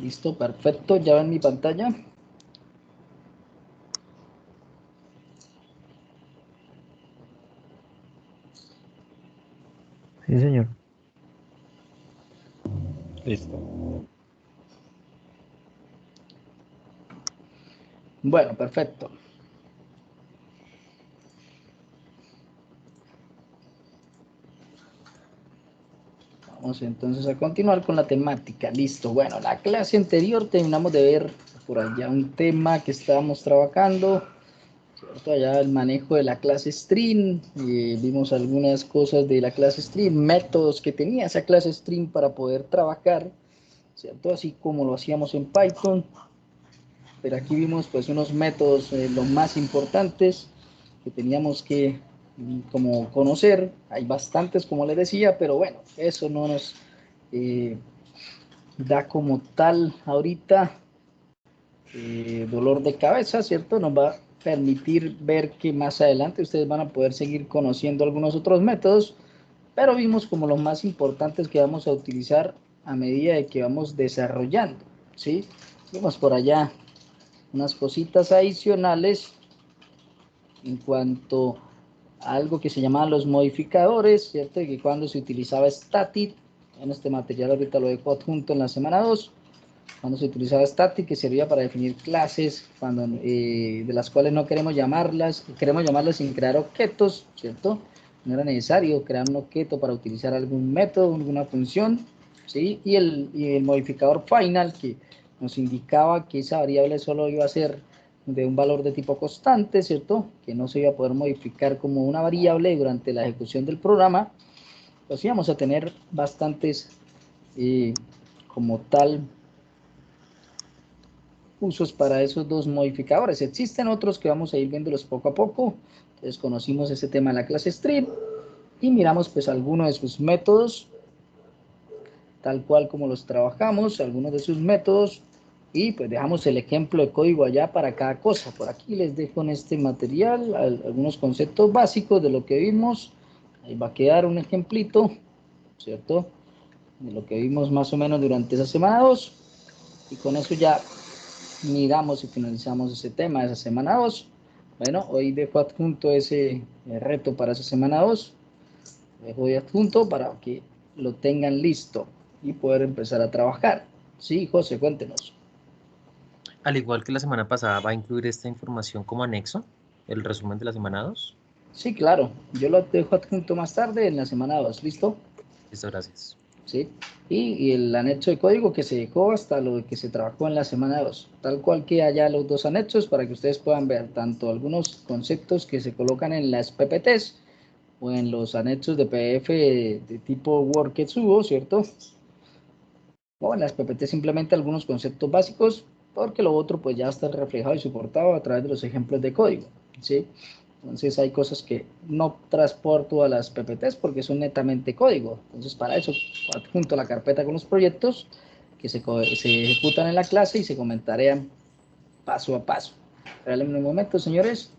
Listo, perfecto. Ya ven mi pantalla. Sí, señor. Listo. Bueno, perfecto. Vamos entonces a continuar con la temática. Listo. Bueno, la clase anterior terminamos de ver por allá un tema que estábamos trabajando, ¿cierto? Allá el manejo de la clase string. Vimos algunas cosas de la clase string, métodos que tenía esa clase string para poder trabajar, ¿cierto? Así como lo hacíamos en Python. Pero aquí vimos pues unos métodos, los más importantes que teníamos que como conocer. Hay bastantes, como les decía, pero bueno, eso no nos da como tal ahorita dolor de cabeza, ¿cierto? Nos va a permitir ver que más adelante ustedes van a poder seguir conociendo algunos otros métodos, pero vimos como los más importantes que vamos a utilizar a medida de que vamos desarrollando, ¿sí? Vimos por allá unas cositas adicionales en cuanto a algo que se llamaban los modificadores, ¿cierto? Y que cuando se utilizaba static, en este material ahorita lo dejo adjunto en la semana 2, cuando se utilizaba static, que servía para definir clases, cuando, de las cuales no queremos llamarlas sin crear objetos, ¿cierto? No era necesario crear un objeto para utilizar algún método, alguna función, ¿sí? Y el modificador final, que nos indicaba que esa variable solo iba a ser de un valor de tipo constante, ¿cierto? Que no se iba a poder modificar como una variable durante la ejecución del programa. Pues íbamos a tener bastantes como tal usos para esos dos modificadores. Existen otros que vamos a ir viéndolos poco a poco. Entonces conocimos ese tema en la clase Strip y miramos pues algunos de sus métodos, tal cual como los trabajamos, algunos de sus métodos, y pues dejamos el ejemplo de código allá para cada cosa. Por aquí les dejo en este material algunos conceptos básicos de lo que vimos. Ahí va a quedar un ejemplito, ¿cierto? De lo que vimos más o menos durante esa semana 2. Y con eso ya miramos y finalizamos ese tema de esa semana 2. Bueno, hoy dejo adjunto ese reto para esa semana 2. Dejo de adjunto para que lo tengan listo y poder empezar a trabajar. Sí, José, cuéntenos. Al igual que la semana pasada, va a incluir esta información como anexo, el resumen de la semana 2. Sí, claro, yo lo dejo adjunto más tarde en la semana 2, ¿listo? Listo, gracias. ¿Sí? Y el anexo de código que se dejó hasta lo que se trabajó en la semana 2, tal cual que haya los dos anexos para que ustedes puedan ver tanto algunos conceptos que se colocan en las PPTs o en los anexos de PDF de tipo Word que subo, ¿cierto? O en las PPT simplemente algunos conceptos básicos, porque lo otro pues ya está reflejado y soportado a través de los ejemplos de código, ¿sí? Entonces hay cosas que no transporto a las PPTs porque son netamente código. Entonces para eso adjunto la carpeta con los proyectos que se ejecutan en la clase y se comentarían paso a paso. Espérenme un momento, señores.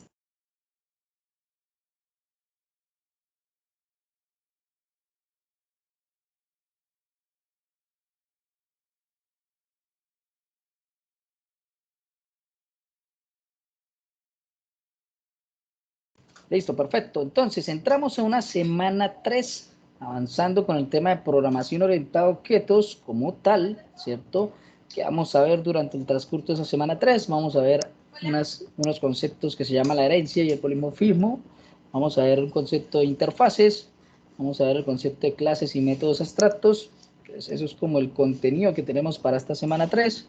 Listo, perfecto. Entonces, entramos en una semana 3, avanzando con el tema de programación orientada a objetos como tal, ¿cierto? Que vamos a ver durante el transcurso de esa semana 3. Vamos a ver unos conceptos que se llama la herencia y el polimorfismo. Vamos a ver un concepto de interfaces. Vamos a ver el concepto de clases y métodos abstractos. Entonces, eso es como el contenido que tenemos para esta semana 3.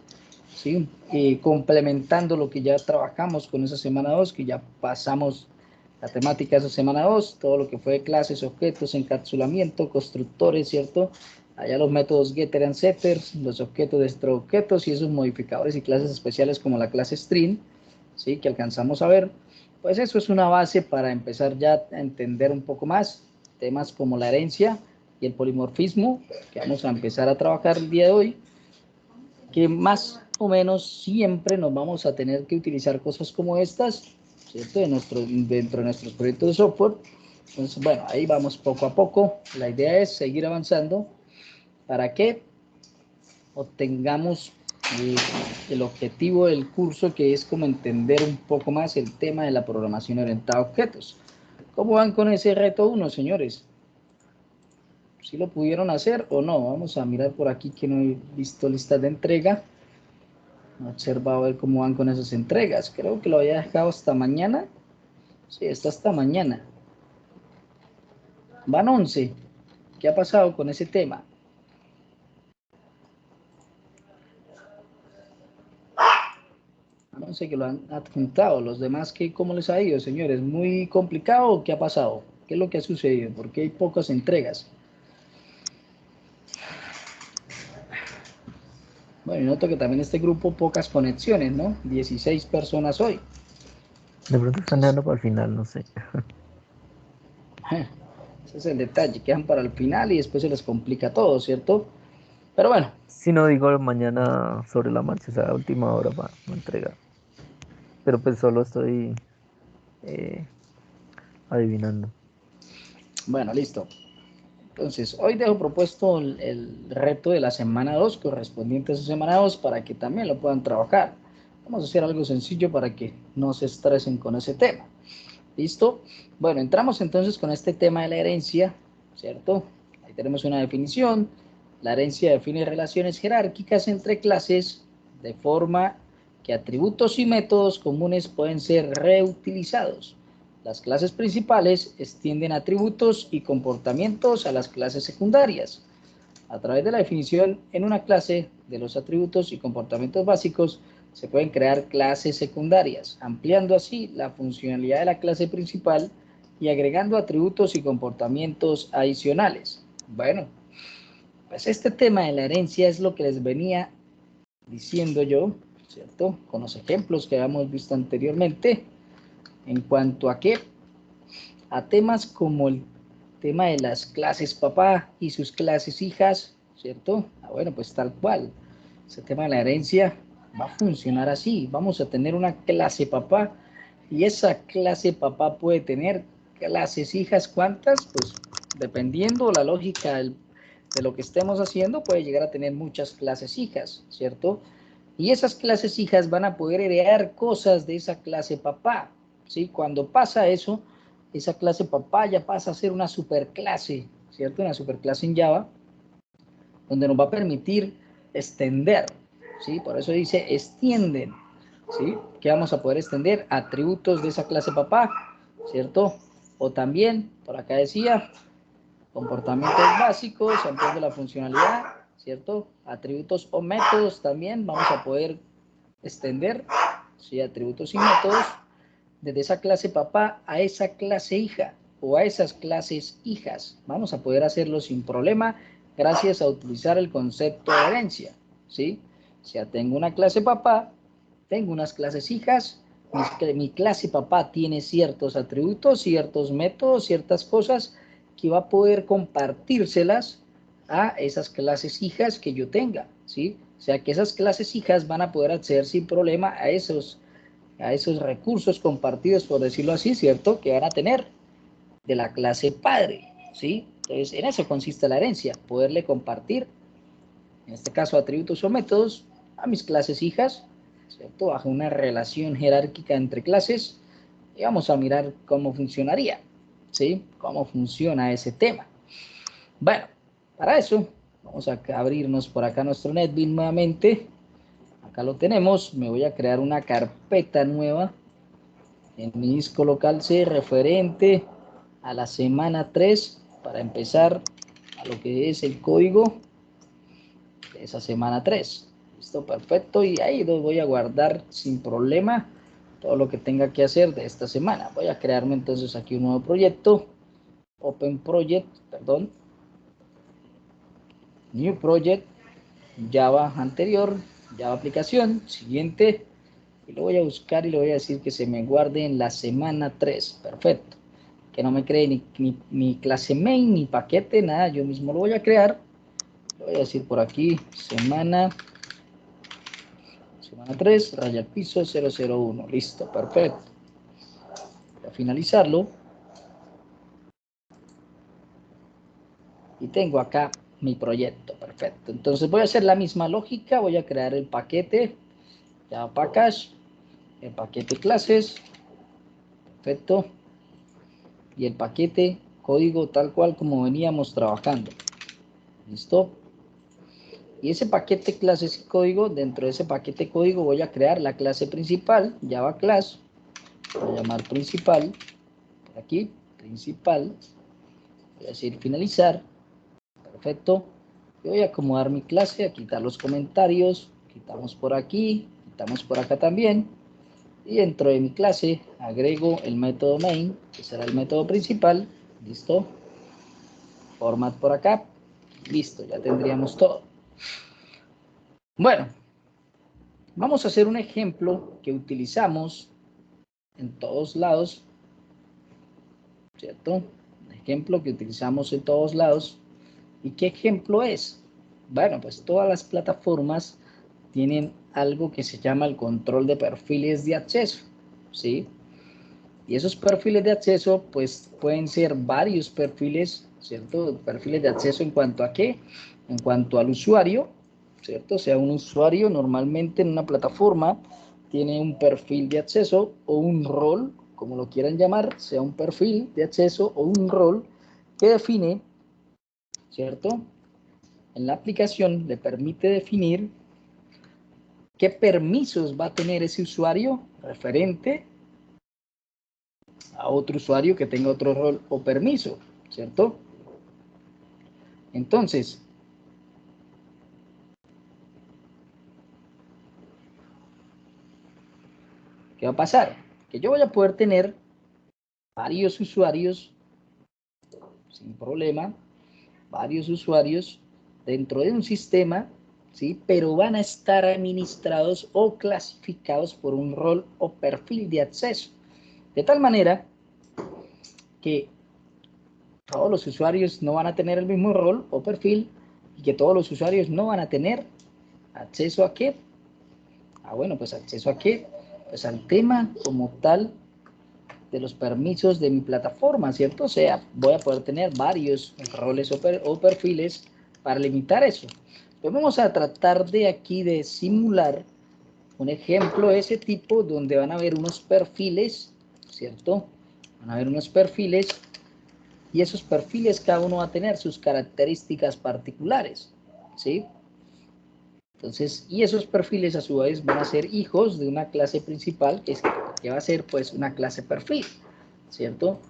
¿Sí? Y complementando lo que ya trabajamos con esa semana 2, que ya pasamos la temática de esa semana 2, todo lo que fue clases, objetos, encapsulamiento, constructores, ¿cierto? Allá los métodos getter and setter, los objetos dentro de objetos y esos modificadores y clases especiales como la clase string, ¿sí? Que alcanzamos a ver. Pues eso es una base para empezar ya a entender un poco más temas como la herencia y el polimorfismo, que vamos a empezar a trabajar el día de hoy, que más o menos siempre nos vamos a tener que utilizar cosas como estas, ¿cierto? Dentro de nuestros proyectos de software. Entonces, bueno, ahí vamos poco a poco. La idea es seguir avanzando para que obtengamos eh, el objetivo del curso, que es como entender un poco más el tema de la programación orientada a objetos. ¿Cómo van con ese reto 1, señores? ¿Sí lo pudieron hacer o no? Vamos a mirar por aquí que no he visto listas de entrega. No he observado a ver cómo van con esas entregas. Creo que lo había dejado hasta mañana. Sí, está hasta mañana. Van 11. ¿Qué ha pasado con ese tema? No sé, que lo han adjuntado. Los demás, ¿cómo les ha ido, señores? ¿Muy complicado o qué ha pasado? ¿Qué es lo que ha sucedido? ¿Por qué hay pocas entregas? Bueno, y noto que también este grupo, pocas conexiones, ¿no? 16 personas hoy. De pronto están dejando para el final, no sé. Ese es el detalle, quedan para el final y después se les complica todo, ¿cierto? Pero bueno, Si no digo mañana sobre la marcha, o sea, a última hora para entregar. Pero pues solo estoy eh, adivinando. bueno, listo. Entonces, hoy dejo propuesto el reto de la semana 2, correspondiente a esa semana 2, para que también lo puedan trabajar. Vamos a hacer algo sencillo para que no se estresen con ese tema. ¿Listo? Bueno, entramos entonces con este tema de la herencia, ¿cierto? Ahí tenemos una definición. La herencia define relaciones jerárquicas entre clases de forma que atributos y métodos comunes pueden ser reutilizados. Las clases principales extienden atributos y comportamientos a las clases secundarias. A través de la definición en una clase de los atributos y comportamientos básicos, se pueden crear clases secundarias, ampliando así la funcionalidad de la clase principal y agregando atributos y comportamientos adicionales. Bueno, pues este tema de la herencia es lo que les venía diciendo yo, ¿cierto? Con los ejemplos que habíamos visto anteriormente, en cuanto a qué, a temas como el tema de las clases papá y sus clases hijas, ¿cierto? Bueno, pues tal cual. Ese tema de la herencia va a funcionar así. Vamos a tener una clase papá y esa clase papá puede tener clases hijas. ¿Cuántas? Pues dependiendo la lógica de lo que estemos haciendo, puede llegar a tener muchas clases hijas, ¿cierto? Y esas clases hijas van a poder heredar cosas de esa clase papá, ¿sí? Cuando pasa eso, esa clase papá ya pasa a ser una superclase, ¿cierto? Una superclase en Java, donde nos va a permitir extender, ¿sí? Por eso dice extienden, ¿sí? Que vamos a poder extender atributos de esa clase papá, ¿cierto? O también, por acá decía, comportamientos básicos, ampliando la funcionalidad, ¿cierto? Atributos o métodos también vamos a poder extender, ¿sí? Atributos y métodos desde esa clase papá a esa clase hija o a esas clases hijas. Vamos a poder hacerlo sin problema gracias a utilizar el concepto de herencia, ¿sí? O sea, tengo una clase papá, tengo unas clases hijas, mi clase papá tiene ciertos atributos, ciertos métodos, ciertas cosas que va a poder compartírselas a esas clases hijas que yo tenga, ¿sí? O sea, que esas clases hijas van a poder acceder sin problema a esos recursos compartidos, por decirlo así, ¿cierto? Que van a tener de la clase padre, ¿sí? Entonces, en eso consiste la herencia, poderle compartir, en este caso, atributos o métodos a mis clases hijas, ¿cierto? Bajo una relación jerárquica entre clases, y vamos a mirar cómo funcionaría, ¿sí? Cómo funciona ese tema. Bueno, para eso, vamos a abrirnos por acá nuestro NetBeans nuevamente. Acá lo tenemos, me voy a crear una carpeta nueva en mi disco local C referente a la semana 3 para empezar a lo que es el código de esa semana 3. Listo, perfecto. Y ahí lo voy a guardar sin problema todo lo que tenga que hacer de esta semana. Voy a crearme entonces aquí un nuevo proyecto. Open Project, perdón. New Project. Java anterior. Java aplicación. Siguiente. Y lo voy a buscar y le voy a decir que se me guarde en la semana 3. Perfecto. Que no me cree ni clase main, ni paquete, nada. Yo mismo lo voy a crear. Le voy a decir por aquí, semana 3, raya al piso 001. Listo, perfecto. Voy a finalizarlo. Y tengo acá mi proyecto. Perfecto. Perfecto. Entonces voy a hacer la misma lógica. Voy a crear el paquete Java Package, el paquete clases. Perfecto. Y el paquete código tal cual como veníamos trabajando. ¿Listo? Y ese paquete clases y código, dentro de ese paquete código voy a crear la clase principal, Java Class. Voy a llamar principal. Por aquí, principal. Voy a decir finalizar. Perfecto. Y voy a acomodar mi clase, a quitar los comentarios. Quitamos por aquí, quitamos por acá también. Y dentro de mi clase agrego el método main, que será el método principal. Listo. Format por acá. Listo, ya tendríamos todo. Bueno, vamos a hacer un ejemplo que utilizamos en todos lados, ¿cierto? Un ejemplo que utilizamos en todos lados. ¿Y qué ejemplo es? Bueno, pues todas las plataformas tienen algo que se llama el control de perfiles de acceso, ¿sí? Y esos perfiles de acceso, pues pueden ser varios perfiles, ¿cierto? Perfiles de acceso en cuanto a qué? En cuanto al usuario, ¿cierto? O sea, un usuario normalmente en una plataforma tiene un perfil de acceso o un rol, como lo quieran llamar, sea un perfil de acceso o un rol que define, ¿cierto? En la aplicación le permite definir qué permisos va a tener ese usuario referente a otro usuario que tenga otro rol o permiso, ¿cierto? Entonces, ¿qué va a pasar? Que yo voy a poder tener varios usuarios sin problema, varios usuarios dentro de un sistema, ¿sí? Pero van a estar administrados o clasificados por un rol o perfil de acceso. De tal manera que todos los usuarios no van a tener el mismo rol o perfil y que todos los usuarios no van a tener acceso a qué. Bueno, pues acceso a qué, pues al tema como tal de los permisos de mi plataforma, ¿cierto? O sea, voy a poder tener varios roles o perfiles para limitar eso. Pues vamos a tratar de aquí de simular un ejemplo de ese tipo donde van a haber unos perfiles, ¿cierto? Van a haber unos perfiles y esos perfiles cada uno va a tener sus características particulares, ¿sí? Entonces, y esos perfiles a su vez van a ser hijos de una clase principal que va a ser pues una clase perfil, ¿cierto?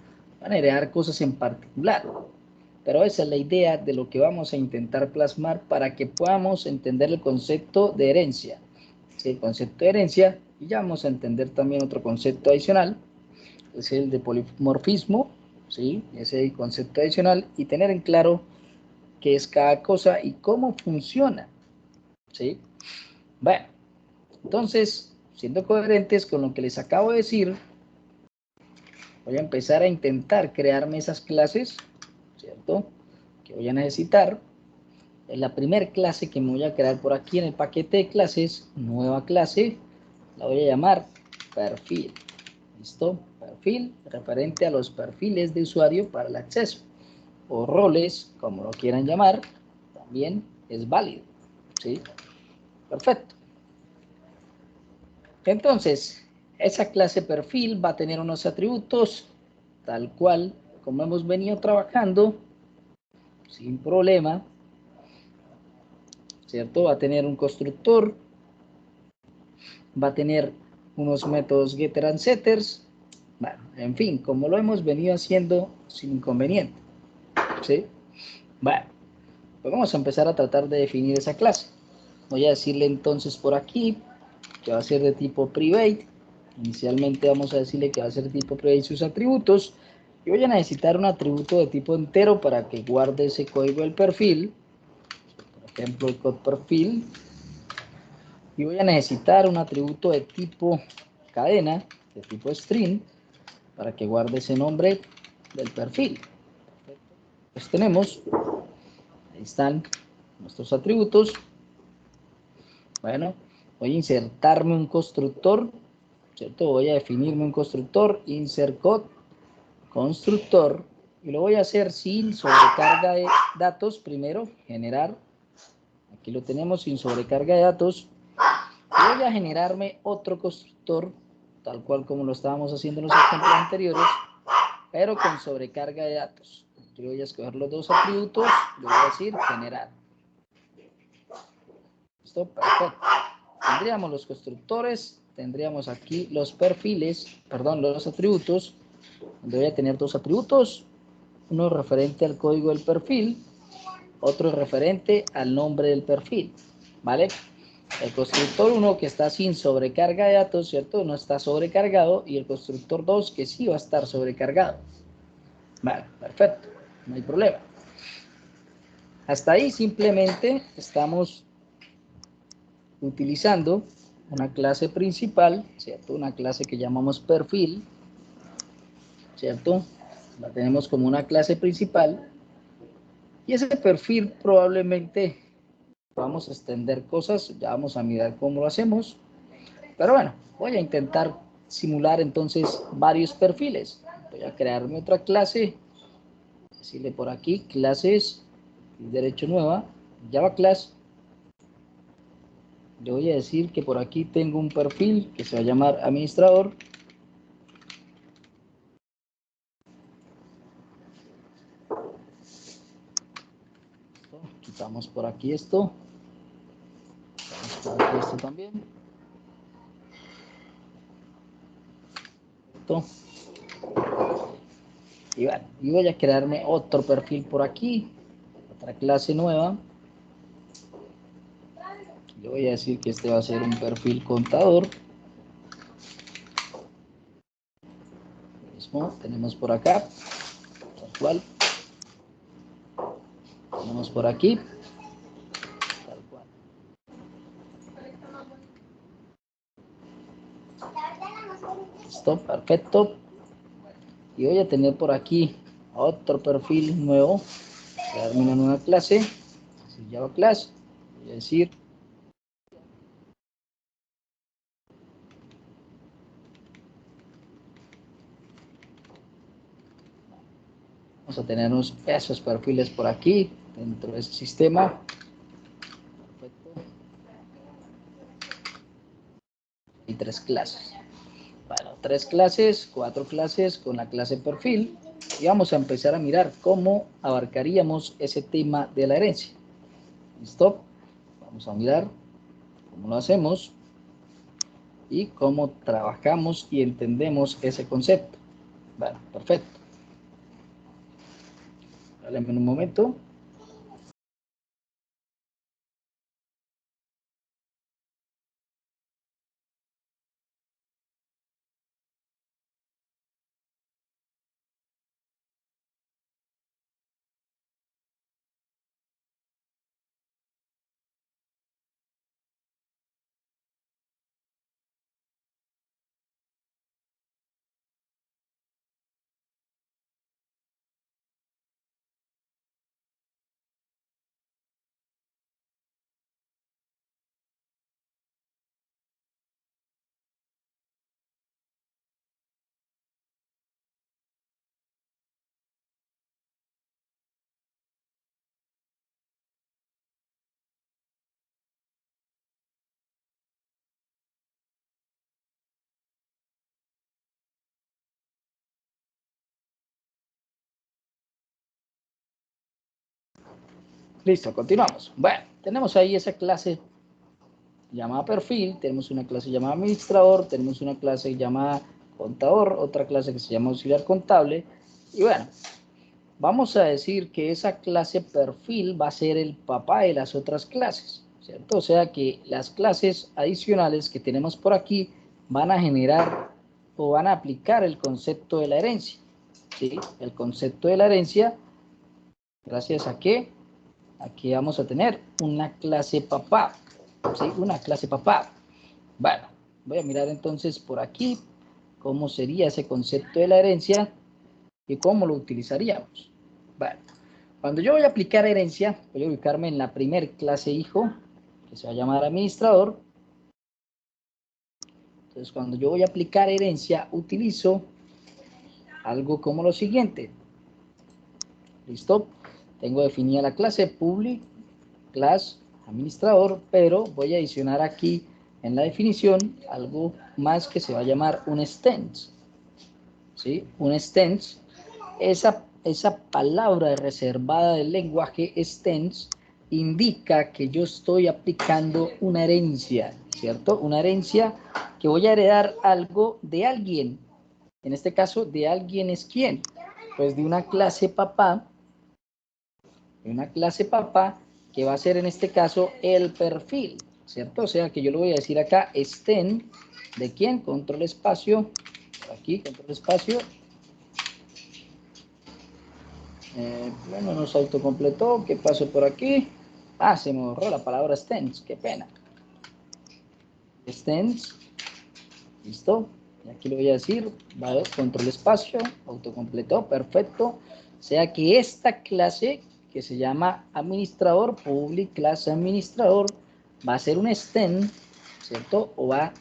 Van a heredar cosas en particular. Pero esa es la idea de lo que vamos a intentar plasmar para que podamos entender el concepto de herencia. ¿Sí? El concepto de herencia, y ya vamos a entender también otro concepto adicional, es el de polimorfismo, ¿sí? Ese concepto adicional, y tener en claro qué es cada cosa y cómo funciona, ¿sí? Bueno, entonces, siendo coherentes con lo que les acabo de decir, voy a empezar a intentar crearme esas clases, ¿cierto? Que voy a necesitar. En la primera clase que me voy a crear por aquí en el paquete de clases, nueva clase, la voy a llamar perfil. ¿Listo? Perfil, referente a los perfiles de usuario para el acceso. O roles, como lo quieran llamar, también es válido. ¿Sí? Perfecto. Entonces, esa clase perfil va a tener unos atributos tal cual como hemos venido trabajando sin problema, ¿cierto? Va a tener un constructor, va a tener unos métodos getter and setters, bueno, en fin, como lo hemos venido haciendo sin inconveniente, ¿sí? Bueno, pues vamos a empezar a tratar de definir esa clase. Voy a decirle entonces por aquí que va a ser de tipo private. Inicialmente vamos a decirle que va a ser de tipo private sus atributos. Y voy a necesitar un atributo de tipo entero para que guarde ese código del perfil. Por ejemplo, el code perfil. Y voy a necesitar un atributo de tipo cadena, de tipo string, para que guarde ese nombre del perfil. Pues tenemos, ahí están nuestros atributos. Bueno, voy a insertarme un constructor, ¿cierto? Voy a definirme un constructor, insert code, constructor, y lo voy a hacer sin sobrecarga de datos. Primero, generar Aquí lo tenemos sin sobrecarga de datos. Voy a generarme otro constructor, tal cual como lo estábamos haciendo en los ejemplos anteriores, pero con sobrecarga de datos. Yo voy a escoger los dos atributos, le voy a decir generar. ¿Listo? Perfecto. Tendríamos los constructores, tendríamos aquí los perfiles, perdón, los atributos, donde voy a tener dos atributos, uno referente al código del perfil, otro referente al nombre del perfil, ¿vale? El constructor 1 que está sin sobrecarga de datos, ¿cierto? No está sobrecargado, y el constructor 2 que sí va a estar sobrecargado. Vale, perfecto, no hay problema. Hasta ahí simplemente estamos utilizando una clase principal, ¿cierto? Una clase que llamamos perfil, ¿cierto? La tenemos como una clase principal, y ese perfil probablemente vamos a extender cosas, ya vamos a mirar cómo lo hacemos, pero bueno, voy a intentar simular entonces varios perfiles. Voy a crearme otra clase, decirle por aquí, clases, derecho nueva, Java class. Le voy a decir que por aquí tengo un perfil que se va a llamar administrador. Quitamos por aquí esto. Quitamos por aquí esto también. Esto. Y bueno, y voy a crearme otro perfil por aquí, otra clase nueva. Le voy a decir que este va a ser un perfil contador. Lo mismo tenemos por acá, tal cual. Tenemos por aquí, tal cual. Listo, perfecto. Y voy a tener por aquí otro perfil nuevo, crearme una nueva clase, Java class. Voy a decir vamos a tener esos perfiles por aquí dentro de este sistema. Perfecto. Y tres clases. Bueno, tres clases, cuatro clases con la clase perfil, y vamos a empezar a mirar cómo abarcaríamos ese tema de la herencia. ¿Listo? Vamos a mirar cómo lo hacemos y cómo trabajamos y entendemos ese concepto. Bueno, perfecto. Dale un momento. Listo, continuamos. Bueno, tenemos ahí esa clase llamada perfil, tenemos una clase llamada administrador, tenemos una clase llamada contador, otra clase que se llama auxiliar contable, y bueno, vamos a decir que esa clase perfil va a ser el papá de las otras clases, ¿cierto? O sea que las clases adicionales que tenemos por aquí van a generar o van a aplicar el concepto de la herencia, ¿sí? El concepto de la herencia, gracias a que aquí vamos a tener una clase papá, ¿sí? Una clase papá. Bueno, voy a mirar entonces por aquí cómo sería ese concepto de la herencia y cómo lo utilizaríamos. Bueno, cuando yo voy a aplicar herencia, voy a ubicarme en la primer clase hijo, que se va a llamar administrador. Entonces, cuando yo voy a aplicar herencia, utilizo algo como lo siguiente. ¿Listo? Tengo definida la clase public class administrador, pero voy a adicionar aquí en la definición algo más que se va a llamar un extens, ¿sí? Un extens, esa palabra reservada del lenguaje extens indica que yo estoy aplicando una herencia, ¿cierto? Una herencia que voy a heredar algo de alguien. En este caso, de alguien es quién? Pues de una clase papá, que va a ser en este caso el perfil, ¿cierto? O sea que yo le voy a decir acá, extend, ¿de quién? Control espacio, por aquí, control espacio. Bueno, no se autocompletó, ¿qué pasó por aquí? Ah, se me borró la palabra extends, qué pena. Extends, listo. Y aquí le voy a decir, vale, control espacio, autocompletó, perfecto. O sea que esta clase que se llama administrador, public class administrador, va a ser un extend, ¿cierto? O va a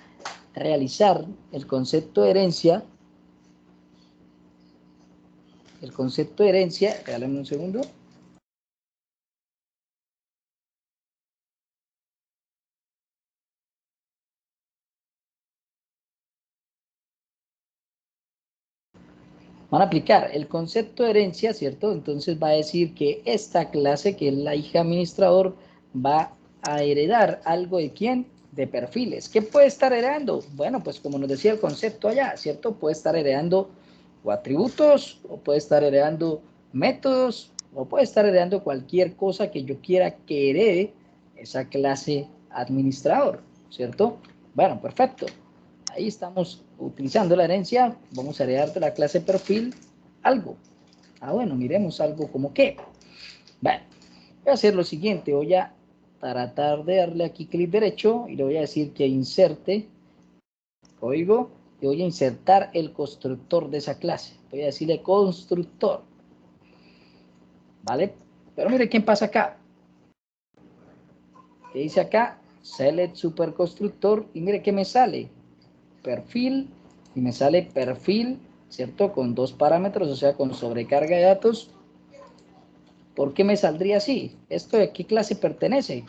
realizar el concepto de herencia. El concepto de herencia, regálame un segundo. Van a aplicar el concepto de herencia, ¿cierto? Entonces va a decir que esta clase, que es la hija administrador, va a heredar algo de quién? De perfiles. ¿Qué puede estar heredando? Bueno, pues como nos decía el concepto allá, ¿cierto? Puede estar heredando o atributos, o puede estar heredando métodos, o puede estar heredando cualquier cosa que yo quiera que herede esa clase administrador, ¿cierto? Bueno, perfecto. Ahí estamos utilizando la herencia. Vamos a heredar de la clase perfil algo. Ah, bueno, miremos algo como qué. Bueno, voy a hacer lo siguiente. Voy a tratar de darle aquí clic derecho y le voy a decir que inserte código y voy a insertar el constructor de esa clase. Voy a decirle constructor. ¿Vale? Pero mire quién pasa acá. ¿Qué dice acá? Select superconstructor y mire qué me sale. Perfil y me sale perfil, ¿cierto? Con dos parámetros, o sea, con sobrecarga de datos. ¿Por qué me saldría así? ¿Esto de qué clase pertenece?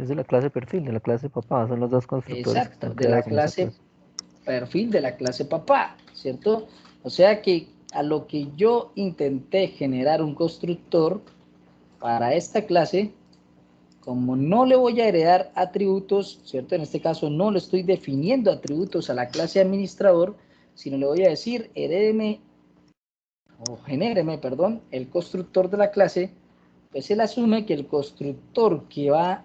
Es de la clase perfil, de la clase papá. Son los dos constructores que Exacto, están de la creados en esa clase clase. perfil de la clase papá, ¿cierto? O sea que a lo que yo intenté generar un constructor para esta clase, como no le voy a heredar atributos, ¿cierto? En este caso no le estoy definiendo atributos a la clase administrador, sino le voy a decir, herédeme o genéreme, perdón, el constructor de la clase, pues él asume que el constructor que va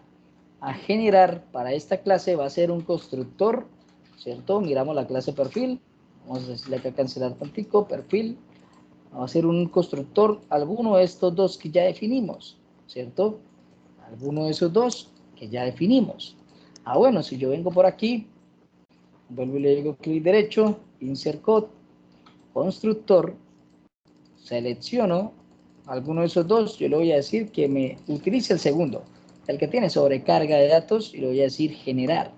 a generar para esta clase va a ser un constructor, ¿cierto? Miramos la clase perfil, vamos a decirle acá cancelar tantico, perfil, va a ser un constructor, alguno de estos dos que ya definimos, ¿cierto? Alguno de esos dos que ya definimos. Ah, bueno, si yo vengo por aquí, vuelvo y le digo clic derecho, insert code, constructor, selecciono alguno de esos dos, yo le voy a decir que me utilice el segundo, el que tiene sobrecarga de datos, y le voy a decir generar.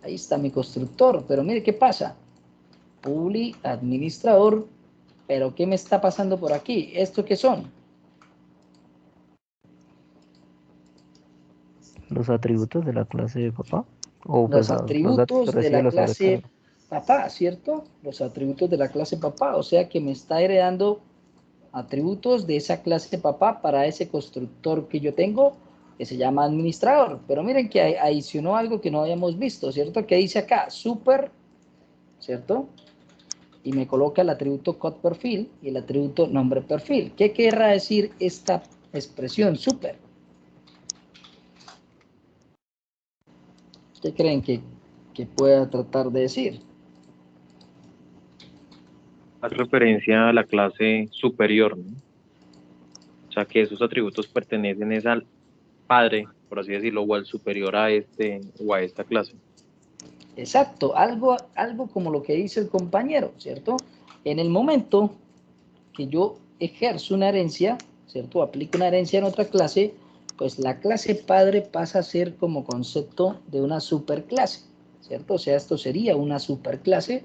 Ahí está mi constructor, pero mire qué pasa. Public administrador, pero ¿qué me está pasando por aquí? ¿Esto qué son? Los atributos de la clase de papá. O pues Los los datos que atributos de recibe la la clase sobrecarga. papá, ¿cierto? Los atributos de la clase papá, o sea que me está heredando atributos de esa clase papá para ese constructor que yo tengo, que se llama administrador. Pero miren que adicionó algo que no habíamos visto, ¿cierto? Que dice acá, super, ¿cierto? Y me coloca el atributo code perfil y el atributo nombre perfil. ¿Qué querrá decir esta expresión super? ¿Qué creen que pueda tratar de decir? Hace referencia a la clase superior, ¿no? O sea, que esos atributos pertenecen es al padre, por así decirlo, o al superior a este o a esta clase. Exacto, algo como lo que dice el compañero, ¿cierto? En el momento que yo ejerzo una herencia, ¿cierto? Aplico una herencia en otra clase, pues la clase padre pasa a ser como concepto de una superclase, ¿cierto? O sea, esto sería una superclase.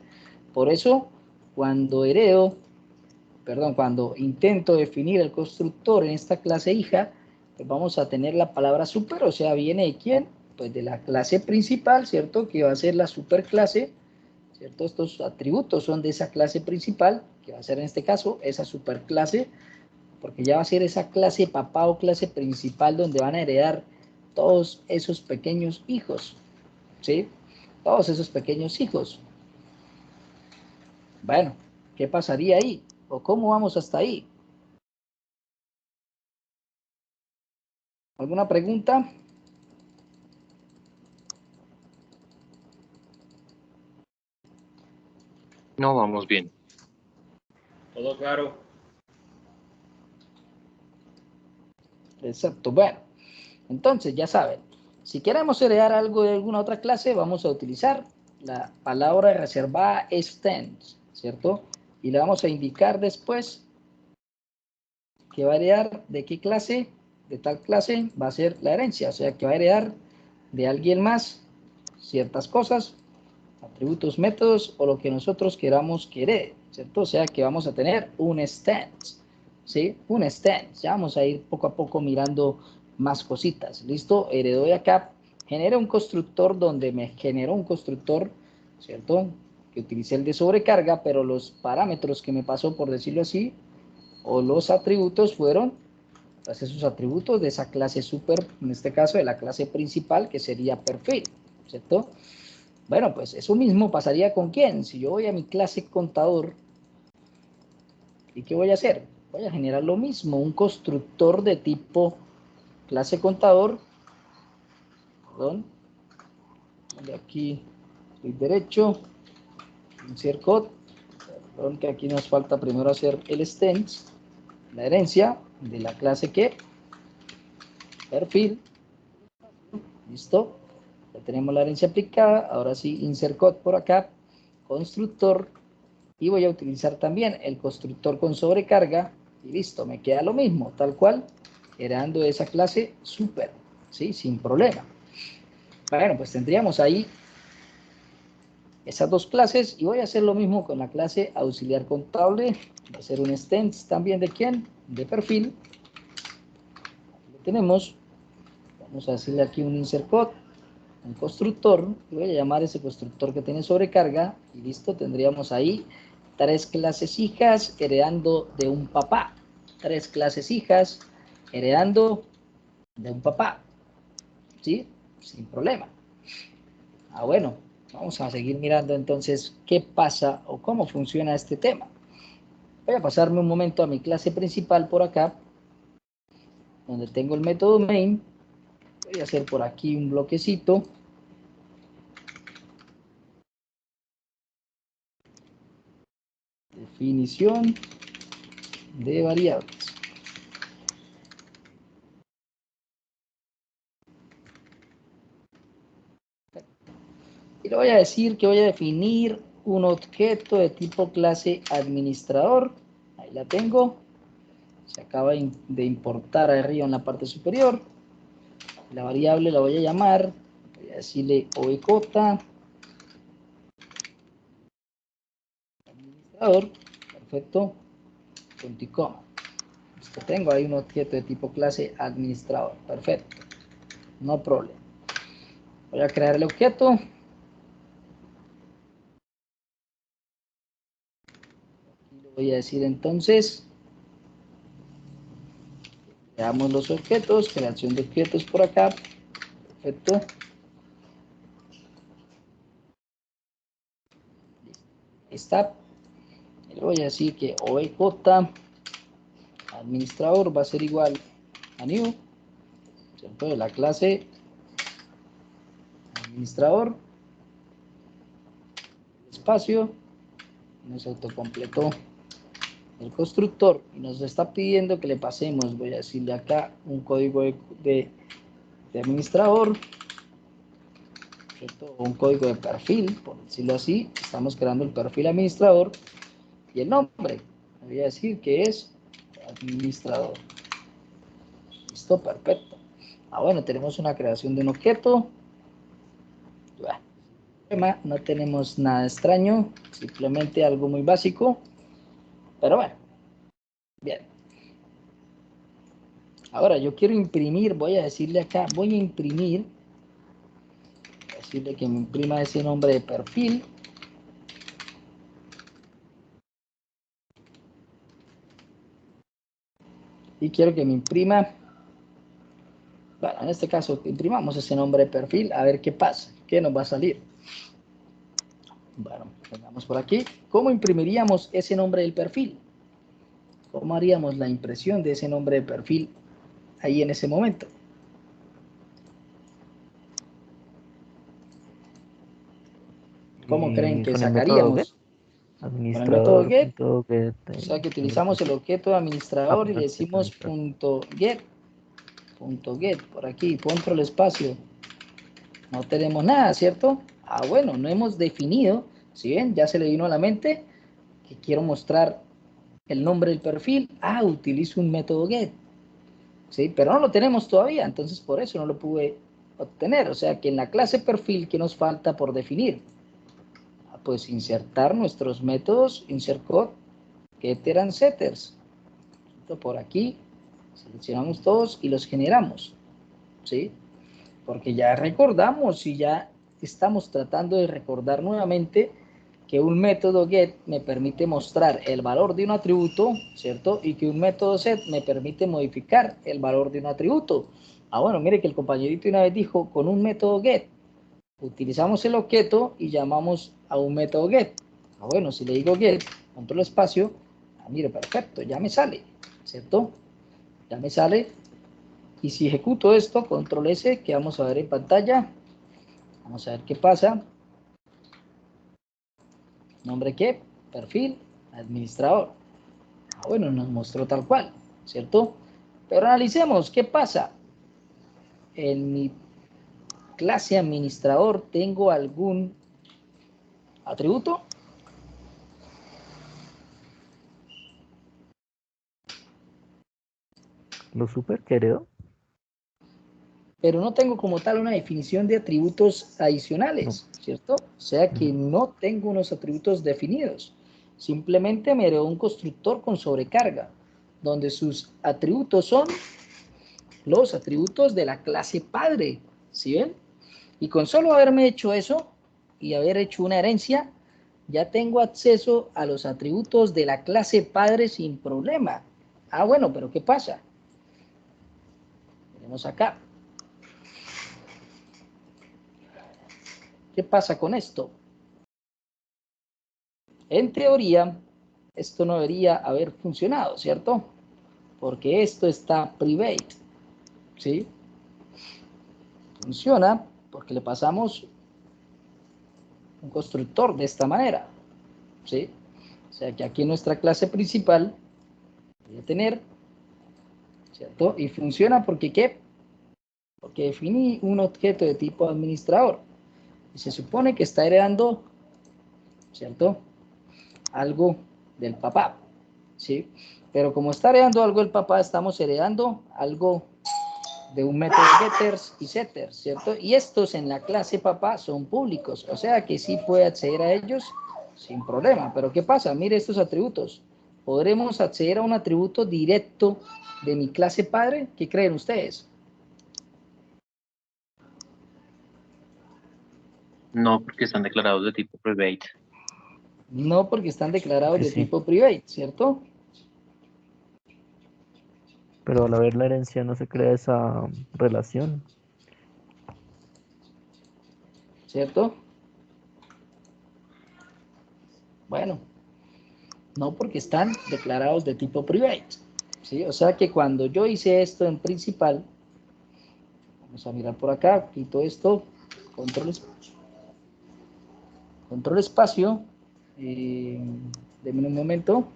Por eso, cuando cuando intento definir el constructor en esta clase hija, pues vamos a tener la palabra super, o sea, ¿viene de quién? Pues de la clase principal, ¿cierto? Que va a ser la superclase, ¿cierto? Estos atributos son de esa clase principal, que va a ser en este caso esa superclase, porque ya va a ser esa clase papá o clase principal donde van a heredar todos esos pequeños hijos, ¿sí? Todos esos pequeños hijos. Bueno, ¿qué pasaría ahí? ¿O cómo vamos hasta ahí? ¿Alguna pregunta? No, vamos bien. Todo claro. Exacto. Bueno, entonces ya saben, si queremos heredar algo de alguna otra clase, vamos a utilizar la palabra reservada extends, ¿cierto? Y le vamos a indicar después que va a heredar de qué clase, de tal clase va a ser la herencia, o sea que va a heredar de alguien más ciertas cosas, atributos, métodos o lo que nosotros queramos que herede, ¿cierto? O sea que vamos a tener un extends, ¿sí? Un extends, ya vamos a ir poco a poco mirando más cositas, ¿listo? Heredó de acá, genera un constructor donde me generó un constructor, ¿cierto? Que utilicé el de sobrecarga, pero los parámetros que me pasó, por decirlo así, o los atributos fueron pues, esos atributos de esa clase super, en este caso de la clase principal, que sería perfil, ¿cierto? Bueno, pues eso mismo pasaría con quién. Si yo voy a mi clase contador, ¿y qué voy a hacer? Voy a generar lo mismo, un constructor de tipo clase contador, perdón, de aquí clic derecho, insert code, perdón que aquí nos falta primero hacer el extends, la herencia de la clase que perfil, listo, ya tenemos la herencia aplicada, ahora sí insert code por acá, constructor, y voy a utilizar también el constructor con sobrecarga, y listo, me queda lo mismo, tal cual, heredando esa clase super, ¿sí? Sin problema. Bueno, pues tendríamos ahí esas dos clases, y voy a hacer lo mismo con la clase auxiliar contable, voy a hacer un extends también de quién, de perfil, aquí lo tenemos, vamos a hacerle aquí un insert code, un constructor, y voy a llamar ese constructor que tiene sobrecarga, y listo, tendríamos ahí 3 clases hijas heredando de un papá, 3 clases hijas heredando de un papá, ¿sí? Sin problema. Bueno, vamos a seguir mirando entonces qué pasa o cómo funciona este tema. Voy a pasarme un momento a mi clase principal por acá, donde tengo el método main, voy a hacer por aquí un bloquecito, definición de variables. Y le voy a decir que voy a definir un objeto de tipo clase administrador. Ahí la tengo. Se acaba de importar arriba en la parte superior. La variable la voy a llamar, voy a decirle obj administrador. Perfecto. Punto y coma. Listo, tengo ahí un objeto de tipo clase administrador. Perfecto. No problema. Voy a crear el objeto. Aquí le voy a decir entonces, creamos los objetos, creación de objetos por acá. Perfecto. Está. Le voy a decir que obj administrador va a ser igual a new, ¿cierto? De la clase administrador, espacio, nos autocompletó el constructor y nos está pidiendo que le pasemos, voy a decirle acá un código de administrador, ¿cierto? Un código de perfil, por decirlo así. Estamos creando el perfil administrador y el nombre, voy a decir que es administrador. Listo, perfecto. Bueno, tenemos una creación de un objeto. No tenemos nada extraño, simplemente algo muy básico, pero bueno, bien. Ahora yo quiero imprimir, voy a decirle acá, voy a imprimir, voy a decirle que me imprima ese nombre de perfil. Y quiero que me imprima, bueno, en este caso imprimamos ese nombre de perfil, a ver qué pasa, qué nos va a salir. Bueno, vengamos por aquí. ¿Cómo imprimiríamos ese nombre del perfil? ¿Cómo haríamos la impresión de ese nombre de perfil ahí en ese momento? ¿Cómo creen Y que con el método get, sacaríamos? Con el método administrador, get, punto get, o sea que nombre utilizamos el perfil. objeto administrador y le Perdón, get decimos administrador. punto get, por aquí, control espacio. No tenemos nada, ¿cierto? Ah, bueno, no hemos definido, si ven, ya se le vino a la mente que quiero mostrar el nombre del perfil. Ah, utilizo un método get, ¿sí? Pero no lo tenemos todavía, entonces por eso no lo pude obtener. O sea que en la clase perfil, ¿qué nos falta por definir? Ah, pues insertar nuestros métodos, insert code, getter and setters. Por aquí, seleccionamos todos y los generamos, ¿sí? Porque ya recordamos y ya estamos tratando de recordar nuevamente que un método get me permite mostrar el valor de un atributo, ¿cierto? Y que un método set me permite modificar el valor de un atributo. Ah, bueno, mire que el compañerito una vez dijo, con un método get, utilizamos el objeto y llamamos a un método get. Ah, bueno, si le digo get, control espacio, ah, mire, perfecto, ya me sale, ¿cierto? Ya me sale. Y si ejecuto esto, control S, que vamos a ver en pantalla, vamos a ver qué pasa. Nombre qué, perfil, administrador. Ah, bueno, nos mostró tal cual, ¿cierto? Pero analicemos, ¿qué pasa? En mi clase administrador tengo algún atributo, Lo super que heredó. pero no tengo como tal una definición de atributos No. adicionales, ¿cierto? O sea que Ujú. no tengo unos atributos definidos. Simplemente me heredó un constructor con sobrecarga, donde sus atributos son los atributos de la clase padre, ¿sí ven? Y con solo haberme hecho eso y haber hecho una herencia, ya tengo acceso a los atributos de la clase padre sin problema. Ah, bueno, pero ¿qué pasa? Tenemos acá. ¿Qué pasa con esto? En teoría, esto no debería haber funcionado, ¿cierto? Porque esto está private, ¿sí? Funciona porque le pasamos un constructor de esta manera, ¿sí? O sea que aquí en nuestra clase principal voy a tener, ¿cierto? Y funciona porque ¿qué? Porque definí un objeto de tipo administrador. Y se supone que está heredando, ¿cierto? Algo del papá, ¿sí? Pero como está heredando algo del papá, estamos heredando algo de un método getters y setters, ¿cierto? Y estos en la clase papá son públicos, o sea que sí puede acceder a ellos sin problema. Pero ¿qué pasa? Mire estos atributos. ¿Podremos acceder a un atributo directo de mi clase padre? ¿Qué creen ustedes? No, porque están declarados de tipo private. No, porque están declarados Que de sí. tipo private, ¿cierto? Pero al haber la herencia no se crea esa relación. ¿Cierto? Bueno, no porque están declarados de tipo private, ¿sí? O sea que cuando yo hice esto en principal, vamos a mirar por acá, quito esto, control, control espacio, eh, denme un momento,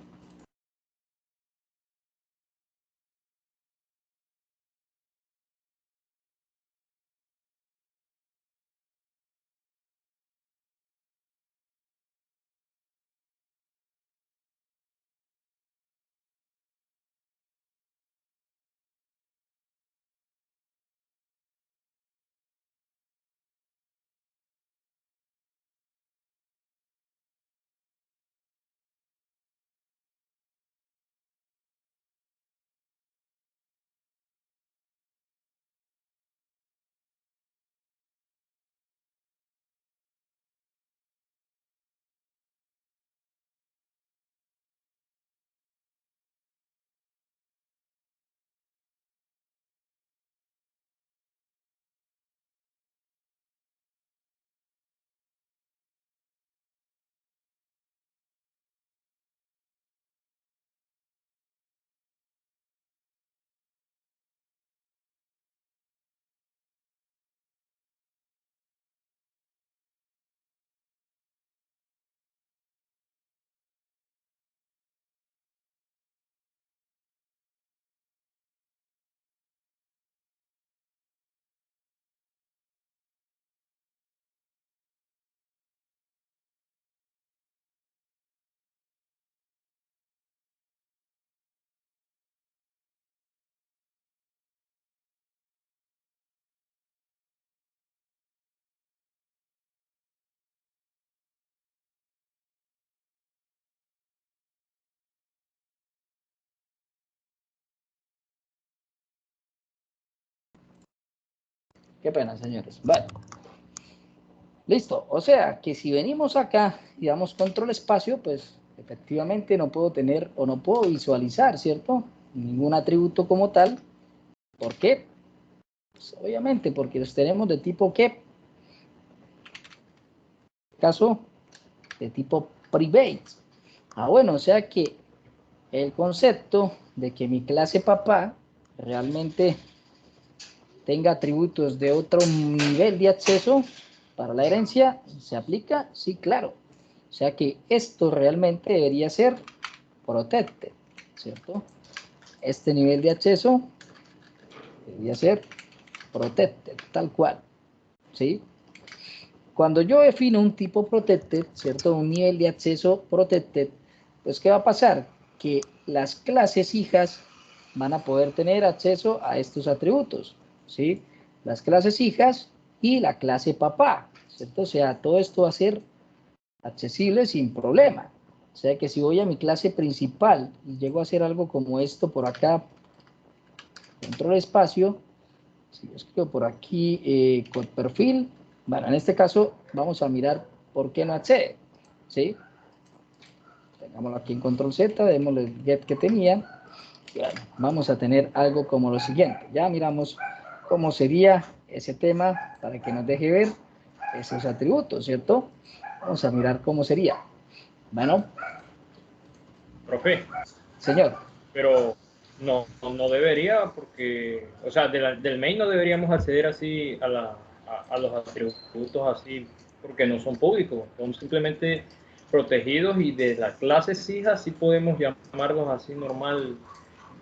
Qué pena, señores. Vale. Listo. O sea, que si venimos acá y damos control espacio, pues efectivamente no puedo tener o no puedo visualizar, ¿cierto? Ningún atributo como tal. ¿Por qué? Pues obviamente porque los tenemos de tipo ¿qué? Caso de tipo private. Bueno, o sea que el concepto de que mi clase papá realmente tenga atributos de otro nivel de acceso para la herencia, ¿se aplica? Sí, claro. O sea que esto realmente debería ser protected, ¿cierto? Este nivel de acceso debería ser protected, tal cual, ¿sí? Cuando yo defino un tipo protected, ¿cierto? Un nivel de acceso protected, pues ¿qué va a pasar? Que las clases hijas van a poder tener acceso a estos atributos, ¿sí? Las clases hijas y la clase papá, ¿cierto? O sea, todo esto va a ser accesible sin problema. O sea que si voy a mi clase principal y llego a hacer algo como esto por acá, control espacio, si yo escribo por aquí con perfil, bueno, en este caso vamos a mirar por qué no accede, ¿sí? Tengámoslo aquí en control Z, démosle el get que tenía, y bueno, vamos a tener algo como lo siguiente. Ya miramos cómo sería ese tema para que nos deje ver esos atributos, ¿cierto? Vamos a mirar cómo sería. Bueno, Profe, señor. pero no debería, porque, o sea, del main no deberíamos acceder así a los atributos así, porque no son públicos, son simplemente protegidos, y de las clases hijas sí podemos llamarlos así normal,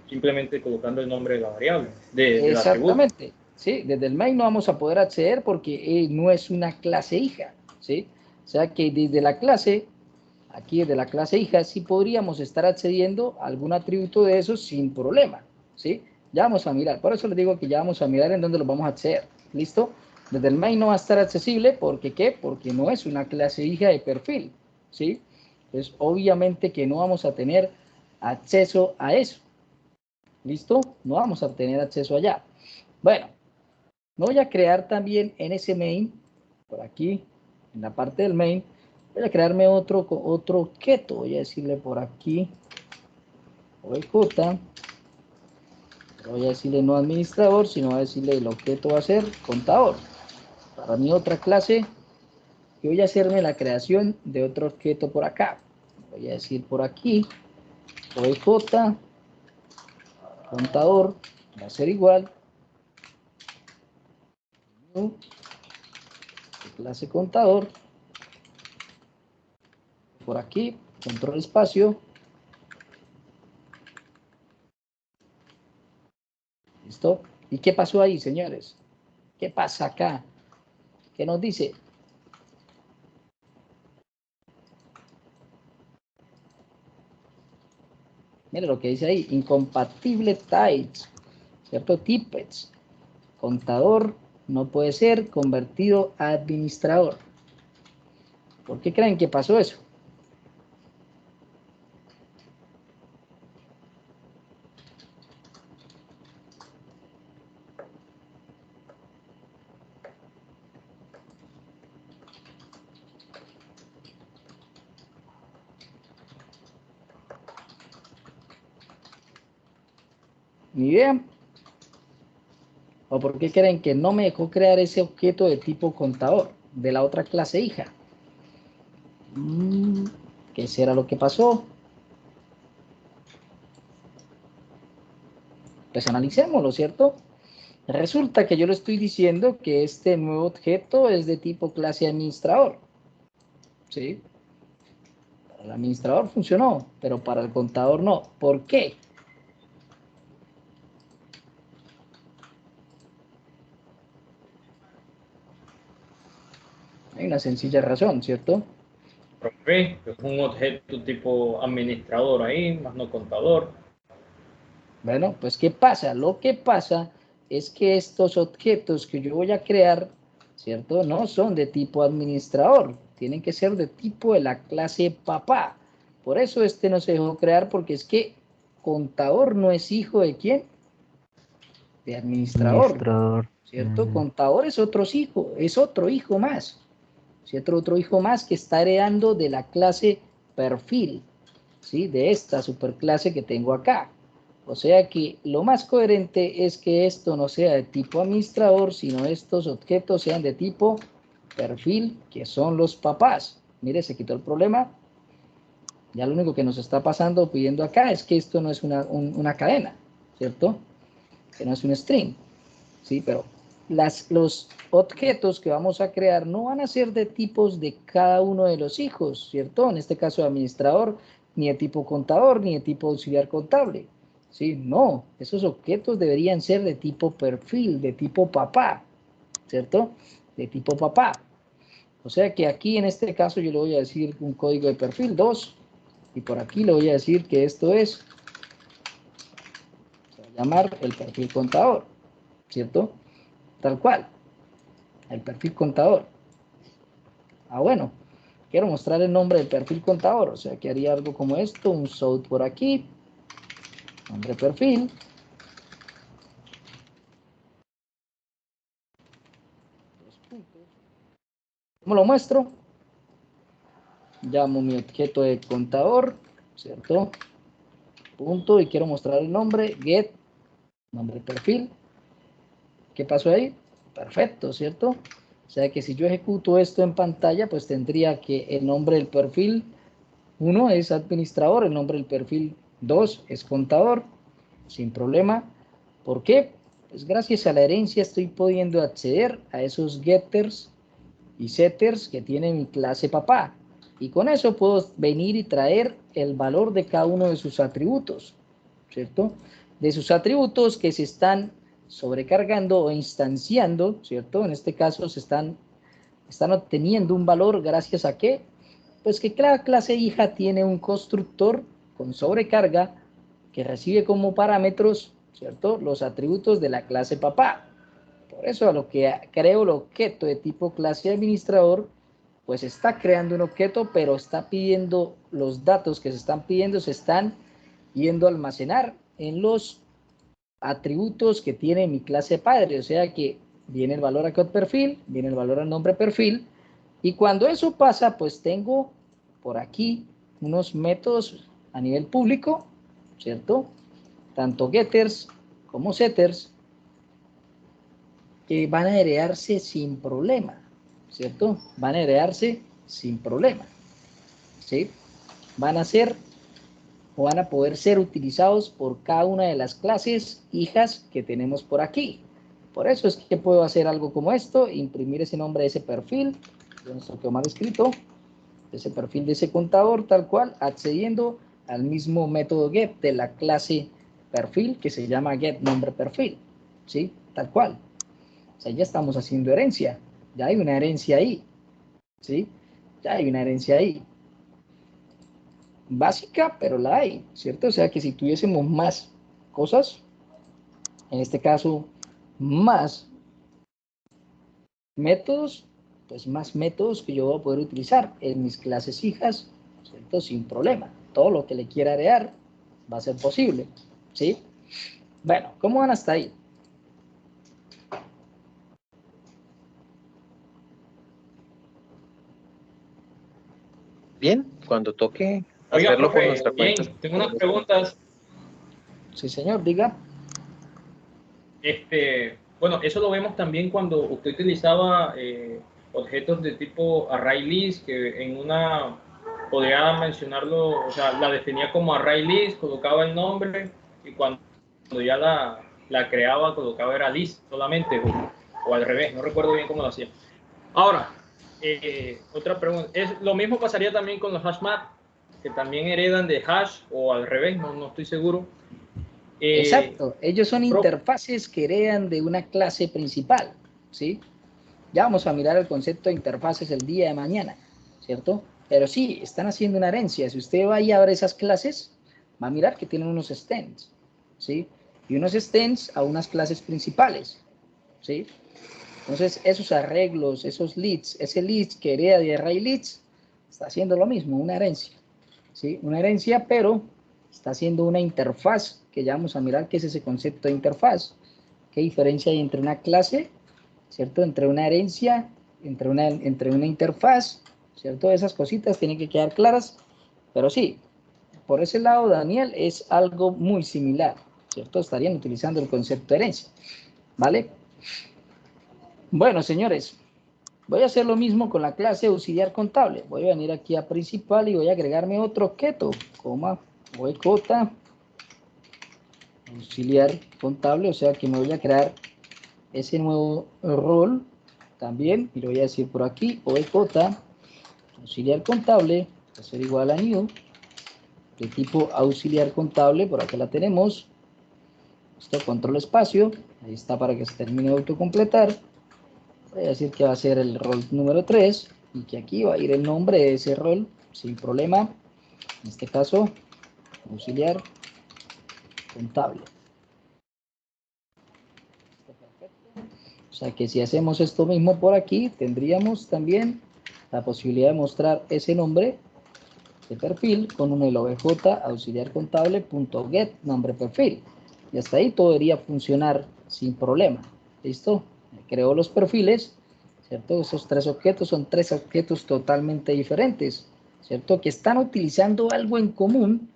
simplemente colocando el nombre de la variable, del atributo. Exactamente, ¿sí? Desde el main no vamos a poder acceder porque no es una clase hija, ¿sí? O sea que desde la clase, aquí desde la clase hija, sí podríamos estar accediendo a algún atributo de esos sin problema, ¿sí? Ya vamos a mirar, por eso les digo que ya vamos a mirar en dónde los vamos a acceder, ¿listo? Desde el main no va a estar accesible, ¿porque qué? Porque no es una clase hija de perfil, ¿sí? Entonces, obviamente que no vamos a tener acceso a eso, ¿listo? No vamos a tener acceso allá. Bueno, me voy a crear también en ese main, por aquí, en la parte del main, voy a crearme otro objeto. Voy a decirle por aquí, OJ, voy a decirle no administrador, sino voy a decirle el objeto va a ser contador. Para mi otra clase, y voy a hacerme la creación de otro objeto por acá. Voy a decir por aquí, OJ, contador, va a ser igual, clase contador, por aquí, control espacio, ¿listo? ¿Y qué pasó ahí, señores? ¿Qué pasa acá? ¿Qué nos dice? Mire lo que dice ahí, incompatible types, ¿cierto? Tippets, contador no puede ser convertido a administrador. ¿Por qué creen que pasó eso? Ni idea. ¿O por qué creen que no me dejó crear ese objeto de tipo contador de la otra clase hija? ¿Qué será lo que pasó? Pues analicémoslo, ¿cierto? Resulta que yo le estoy diciendo que este nuevo objeto es de tipo clase administrador. ¿Sí? Para el administrador funcionó, pero para el contador no. ¿Por qué? Hay una sencilla razón, ¿cierto? Profe, es un objeto tipo administrador ahí, más no contador. Bueno, pues ¿qué pasa? Lo que pasa es que estos objetos que yo voy a crear, ¿cierto? No son de tipo administrador, tienen que ser de tipo de la clase papá. Por eso este no se dejó crear, porque es que contador no es hijo de ¿quién? de administrador, Administrador. ¿cierto? Contador es otro hijo más, ¿cierto? Otro hijo más que está heredando de la clase perfil, ¿sí? De esta superclase que tengo acá. O sea que lo más coherente es que esto no sea de tipo administrador, sino estos objetos sean de tipo perfil, que son los papás. Mire, se quitó el problema. Ya lo único que nos está pasando, pidiendo acá, es que esto no es una cadena, ¿cierto? Que no es un string, ¿sí? Pero los objetos que vamos a crear no van a ser de tipos de cada uno de los hijos, ¿cierto? En este caso de administrador, ni de tipo contador, ni de tipo auxiliar contable, ¿sí? No, esos objetos deberían ser de tipo perfil, de tipo papá, ¿cierto? De tipo papá. O sea que aquí en este caso yo le voy a decir un código de perfil 2 y por aquí le voy a decir que esto es, se va a llamar el perfil contador, ¿cierto? Tal cual, el perfil contador. Ah, bueno, quiero mostrar el nombre del perfil contador, o sea que haría algo como esto, un south por aquí, nombre perfil. ¿Cómo lo muestro? Llamo mi objeto de contador, ¿cierto? Punto, y quiero mostrar el nombre, get, nombre perfil. ¿Qué pasó ahí? Perfecto, ¿cierto? O sea que si yo ejecuto esto en pantalla, pues tendría que el nombre del perfil 1 es administrador, el nombre del perfil 2 es contador, sin problema. ¿Por qué? Pues gracias a la herencia estoy pudiendo acceder a esos getters y setters que tiene mi clase papá. Y con eso puedo venir y traer el valor de cada uno de sus atributos, ¿cierto? De sus atributos que se están sobrecargando o instanciando, ¿cierto? En este caso están obteniendo un valor gracias a qué? Pues que cada clase hija tiene un constructor con sobrecarga que recibe como parámetros, ¿cierto? Los atributos de la clase papá. Por eso a lo que creo el objeto de tipo clase administrador, pues está creando un objeto, pero está pidiendo los datos que se están pidiendo, se están yendo a almacenar en los atributos que tiene mi clase padre. O sea que viene el valor a perfil, viene el valor al nombre perfil, y cuando eso pasa, pues tengo por aquí unos métodos a nivel público, ¿cierto? Tanto getters como setters, que van a heredarse sin problema, ¿cierto? Van a heredarse sin problema, ¿sí? Van a ser o van a poder ser utilizados por cada una de las clases hijas que tenemos por aquí. Por eso es que puedo hacer algo como esto, imprimir ese nombre de ese perfil, de nuestro quedó mal escrito, de ese perfil de ese contador, tal cual, accediendo al mismo método get de la clase perfil que se llama get nombre perfil, ¿sí? Tal cual. O sea, ya estamos haciendo herencia, ya hay una herencia ahí, ¿sí? Ya hay una herencia ahí. Básica, pero la hay, ¿cierto? O sea que si tuviésemos más cosas, en este caso, más métodos, pues más métodos que yo voy a poder utilizar en mis clases hijas, ¿cierto? Sin problema. Todo lo que le quiera heredar va a ser posible, ¿sí? Bueno, ¿cómo van hasta ahí? Bien, cuando toque Oiga, hacerlo por profe, nuestra cuenta. bien, tengo unas preguntas. Sí, señor, diga. Bueno, eso lo vemos también cuando usted utilizaba objetos de tipo array list, que en una podría mencionarlo, o sea, la definía como array list, colocaba el nombre y cuando ya la creaba colocaba era list solamente o al revés, no recuerdo bien cómo lo hacía. Ahora, otra pregunta, lo mismo pasaría también con los hash map, que también heredan de hash o al revés, no estoy seguro. Exacto, ellos son interfaces que heredan de una clase principal, ¿sí? Ya vamos a mirar el concepto de interfaces el día de mañana, ¿cierto? Pero sí, están haciendo una herencia. Si usted va y abre esas clases, va a mirar que tienen unos stems, ¿sí? Y unos stems a unas clases principales, ¿sí? Entonces, esos arreglos, esos leads, ese leads que hereda de array leads, está haciendo lo mismo, una herencia, ¿sí? Una herencia, pero está haciendo una interfaz, que ya vamos a mirar qué es ese concepto de interfaz. ¿Qué diferencia hay entre una clase, ¿cierto? Entre una herencia, entre una interfaz, ¿cierto? Esas cositas tienen que quedar claras, pero sí, por ese lado, Daniel, es algo muy similar, ¿cierto? Estarían utilizando el concepto de herencia, ¿vale? Bueno, señores, voy a hacer lo mismo con la clase auxiliar contable. Voy a venir aquí a principal y voy a agregarme otro objeto, coma, OJ, auxiliar contable, o sea que me voy a crear ese nuevo rol también, y lo voy a decir por aquí, OJ, auxiliar contable, va a ser igual a new, de tipo auxiliar contable, por acá la tenemos, esto control espacio, ahí está para que se termine de autocompletar, voy a decir que va a ser el rol número 3, y que aquí va a ir el nombre de ese rol, sin problema, en este caso, auxiliar contable. O sea que si hacemos esto mismo por aquí, tendríamos también la posibilidad de mostrar ese nombre de perfil con un LOBJ auxiliar contable.get nombre perfil. Y hasta ahí todo debería funcionar sin problema. ¿Listo? Creo los perfiles, ¿cierto? Esos tres objetos son tres objetos totalmente diferentes, ¿cierto? Que están utilizando algo en común,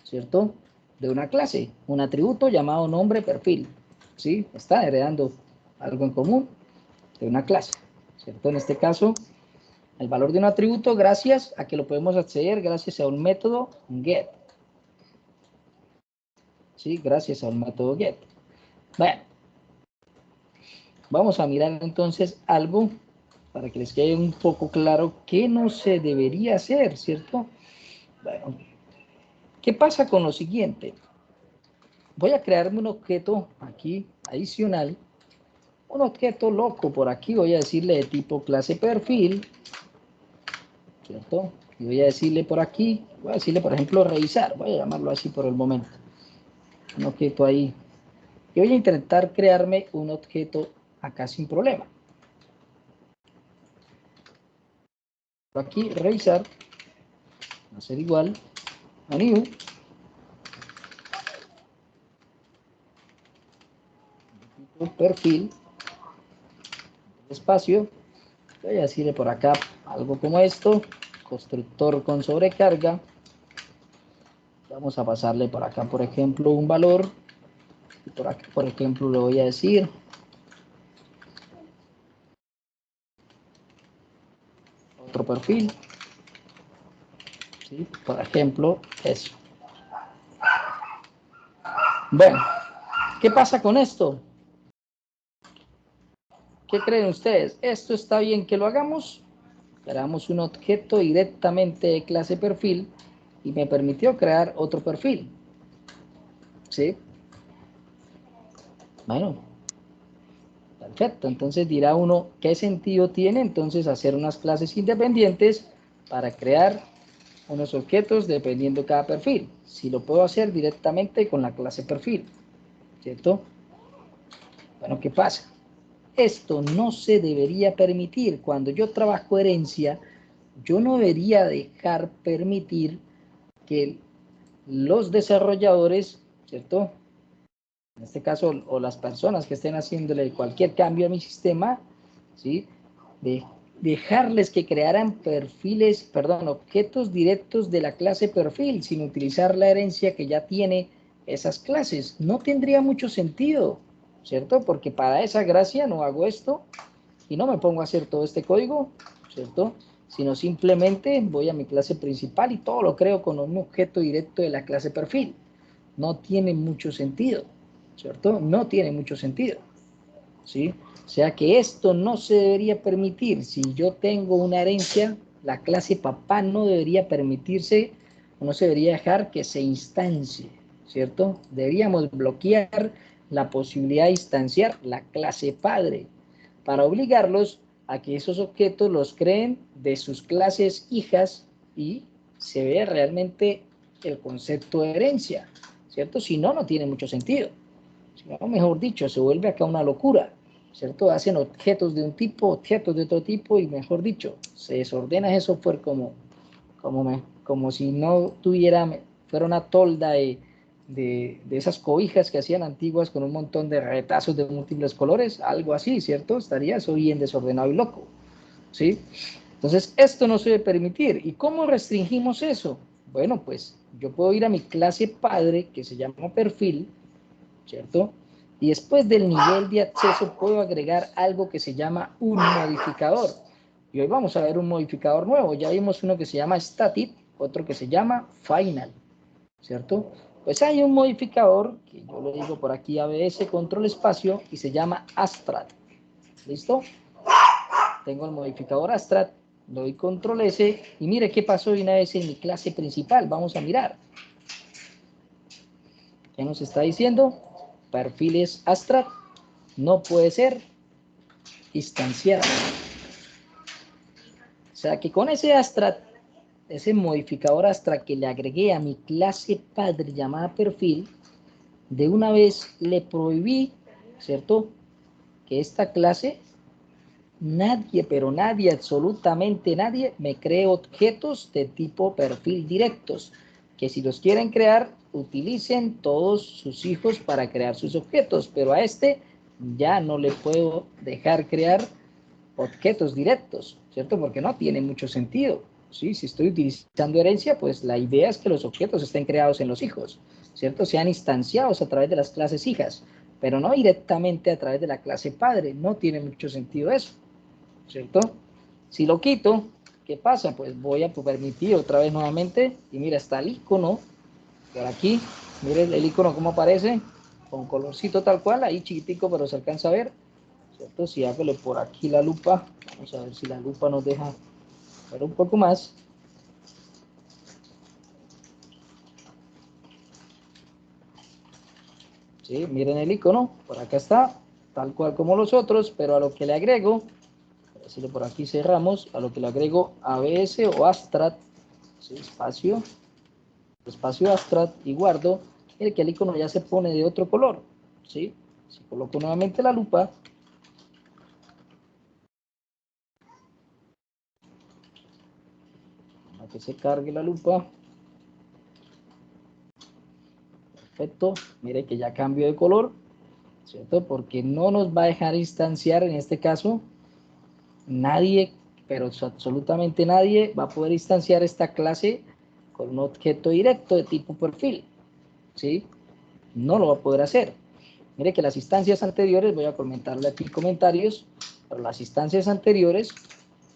¿cierto? De una clase, un atributo llamado nombre perfil, ¿sí? Está heredando algo en común de una clase, ¿cierto? En este caso, el valor de un atributo gracias a que lo podemos acceder gracias a un método get. ¿Sí? Gracias a un método get. Bueno, vamos a mirar entonces algo para que les quede un poco claro qué no se debería hacer, ¿cierto? Bueno, ¿qué pasa con lo siguiente? Voy a crearme un objeto aquí adicional, un objeto loco por aquí, voy a decirle de tipo clase perfil, ¿cierto? Y voy a decirle por aquí, voy a decirle por ejemplo revisar, voy a llamarlo así por el momento, un objeto ahí. Y voy a intentar crearme un objeto acá sin problema. Por aquí revisar, va a ser igual a new, perfil, espacio, voy a decirle por acá algo como esto, constructor con sobrecarga, vamos a pasarle por acá por ejemplo un valor, y por acá por ejemplo le voy a decir otro perfil, ¿sí? Por ejemplo eso. Bueno, ¿qué pasa con esto? ¿Qué creen ustedes? ¿Esto está bien que lo hagamos? Creamos un objeto directamente de clase perfil y me permitió crear otro perfil. ¿Sí? Bueno, perfecto. Entonces dirá uno, ¿qué sentido tiene entonces hacer unas clases independientes para crear unos objetos dependiendo de cada perfil? Si lo puedo hacer directamente con la clase perfil, ¿cierto? Bueno, ¿qué pasa? Esto no se debería permitir. Cuando yo trabajo herencia, yo no debería dejar permitir que los desarrolladores, ¿cierto? En este caso, o las personas que estén haciéndole cualquier cambio a mi sistema, ¿sí? Dejarles que crearan perfiles, perdón, objetos directos de la clase perfil, sin utilizar la herencia que ya tiene esas clases. No tendría mucho sentido, ¿cierto? Porque para esa gracia no hago esto y no me pongo a hacer todo este código, ¿cierto? Sino simplemente voy a mi clase principal y todo lo creo con un objeto directo de la clase perfil. No tiene mucho sentido, ¿cierto? No tiene mucho sentido, ¿sí? O sea que esto no se debería permitir. Si yo tengo una herencia, la clase papá no debería permitirse, no se debería dejar que se instancie, ¿cierto? Deberíamos bloquear la posibilidad de instanciar la clase padre para obligarlos a que esos objetos los creen de sus clases hijas y se vea realmente el concepto de herencia, ¿cierto? Si no, no tiene mucho sentido. Si no, mejor dicho, se vuelve acá una locura, ¿cierto? Hacen objetos de un tipo, objetos de otro tipo y mejor dicho, se desordena ese software como si no tuviera, fuera una tolda de esas cobijas que hacían antiguas con un montón de retazos de múltiples colores, algo así, ¿cierto? Estaría eso bien desordenado y loco, ¿sí? Entonces, esto no se debe permitir. ¿Y cómo restringimos eso? Bueno, pues yo puedo ir a mi clase padre, que se llama perfil, ¿cierto? Y después del nivel de acceso puedo agregar algo que se llama un modificador. Y hoy vamos a ver un modificador nuevo. Ya vimos uno que se llama static, otro que se llama final, ¿cierto? Pues hay un modificador, que yo le digo por aquí ABS control espacio, y se llama abstract. ¿Listo? Tengo el modificador abstract, le doy control S, y mire qué pasó de una vez en mi clase principal. Vamos a mirar. ¿Qué nos está diciendo? Perfiles abstract no puede ser instanciado. O sea que con ese abstract, ese modificador abstract que le agregué a mi clase padre llamada perfil, de una vez le prohibí, ¿cierto?, que esta clase, nadie, pero nadie, absolutamente nadie, me cree objetos de tipo perfil directos, que si los quieren crear, utilicen todos sus hijos para crear sus objetos, pero a este ya no le puedo dejar crear objetos directos, ¿cierto? Porque no tiene mucho sentido, ¿sí? Si estoy utilizando herencia, pues la idea es que los objetos estén creados en los hijos, ¿cierto? Sean instanciados a través de las clases hijas, pero no directamente a través de la clase padre. No tiene mucho sentido eso, ¿cierto? Si lo quito, ¿qué pasa? Pues voy a permitir otra vez nuevamente, y mira, está el icono por aquí, miren el icono cómo aparece, con colorcito tal cual, ahí chiquitico, pero se alcanza a ver, ¿cierto? Si hágale por aquí la lupa, vamos a ver si la lupa nos deja ver un poco más. ¿Sí? Miren el icono, por acá está, tal cual como los otros, pero a lo que le agrego, si por aquí cerramos, a lo que le agrego ABS o abstract, ¿sí? espacio abstract, y guardo, mire que el icono ya se pone de otro color, ¿sí? Si coloco nuevamente la lupa, para que se cargue la lupa, perfecto, mire que ya cambió de color, ¿cierto? Porque no nos va a dejar instanciar en este caso nadie, pero absolutamente nadie va a poder instanciar esta clase con un objeto directo de tipo perfil, ¿sí? No lo va a poder hacer. Mire que las instancias anteriores, voy a comentarle aquí comentarios, pero las instancias anteriores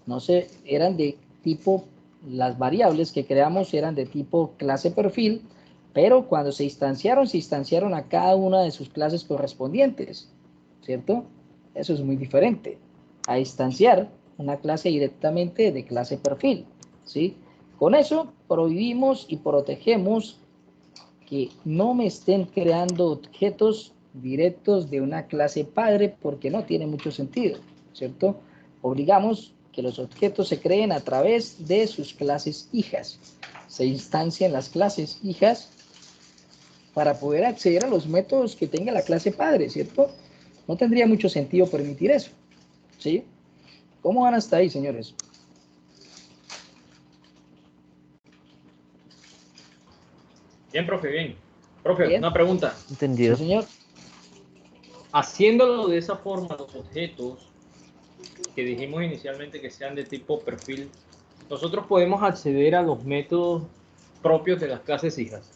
no se, eran de tipo, las variables que creamos eran de tipo clase perfil, pero cuando se instanciaron a cada una de sus clases correspondientes, ¿cierto? Eso es muy diferente a instanciar una clase directamente de clase perfil, ¿sí? Con eso prohibimos y protegemos que no me estén creando objetos directos de una clase padre, porque no tiene mucho sentido, ¿cierto? Obligamos que los objetos se creen a través de sus clases hijas. Se instancian las clases hijas para poder acceder a los métodos que tenga la clase padre, ¿cierto? No tendría mucho sentido permitir eso, ¿sí? ¿Cómo van hasta ahí, señores? Bien, profe, bien. Profe, ¿Bien? una pregunta. Sí, Entendido. señor. Haciéndolo de esa forma, los objetos que dijimos inicialmente que sean de tipo perfil, nosotros podemos acceder a los métodos propios de las clases hijas.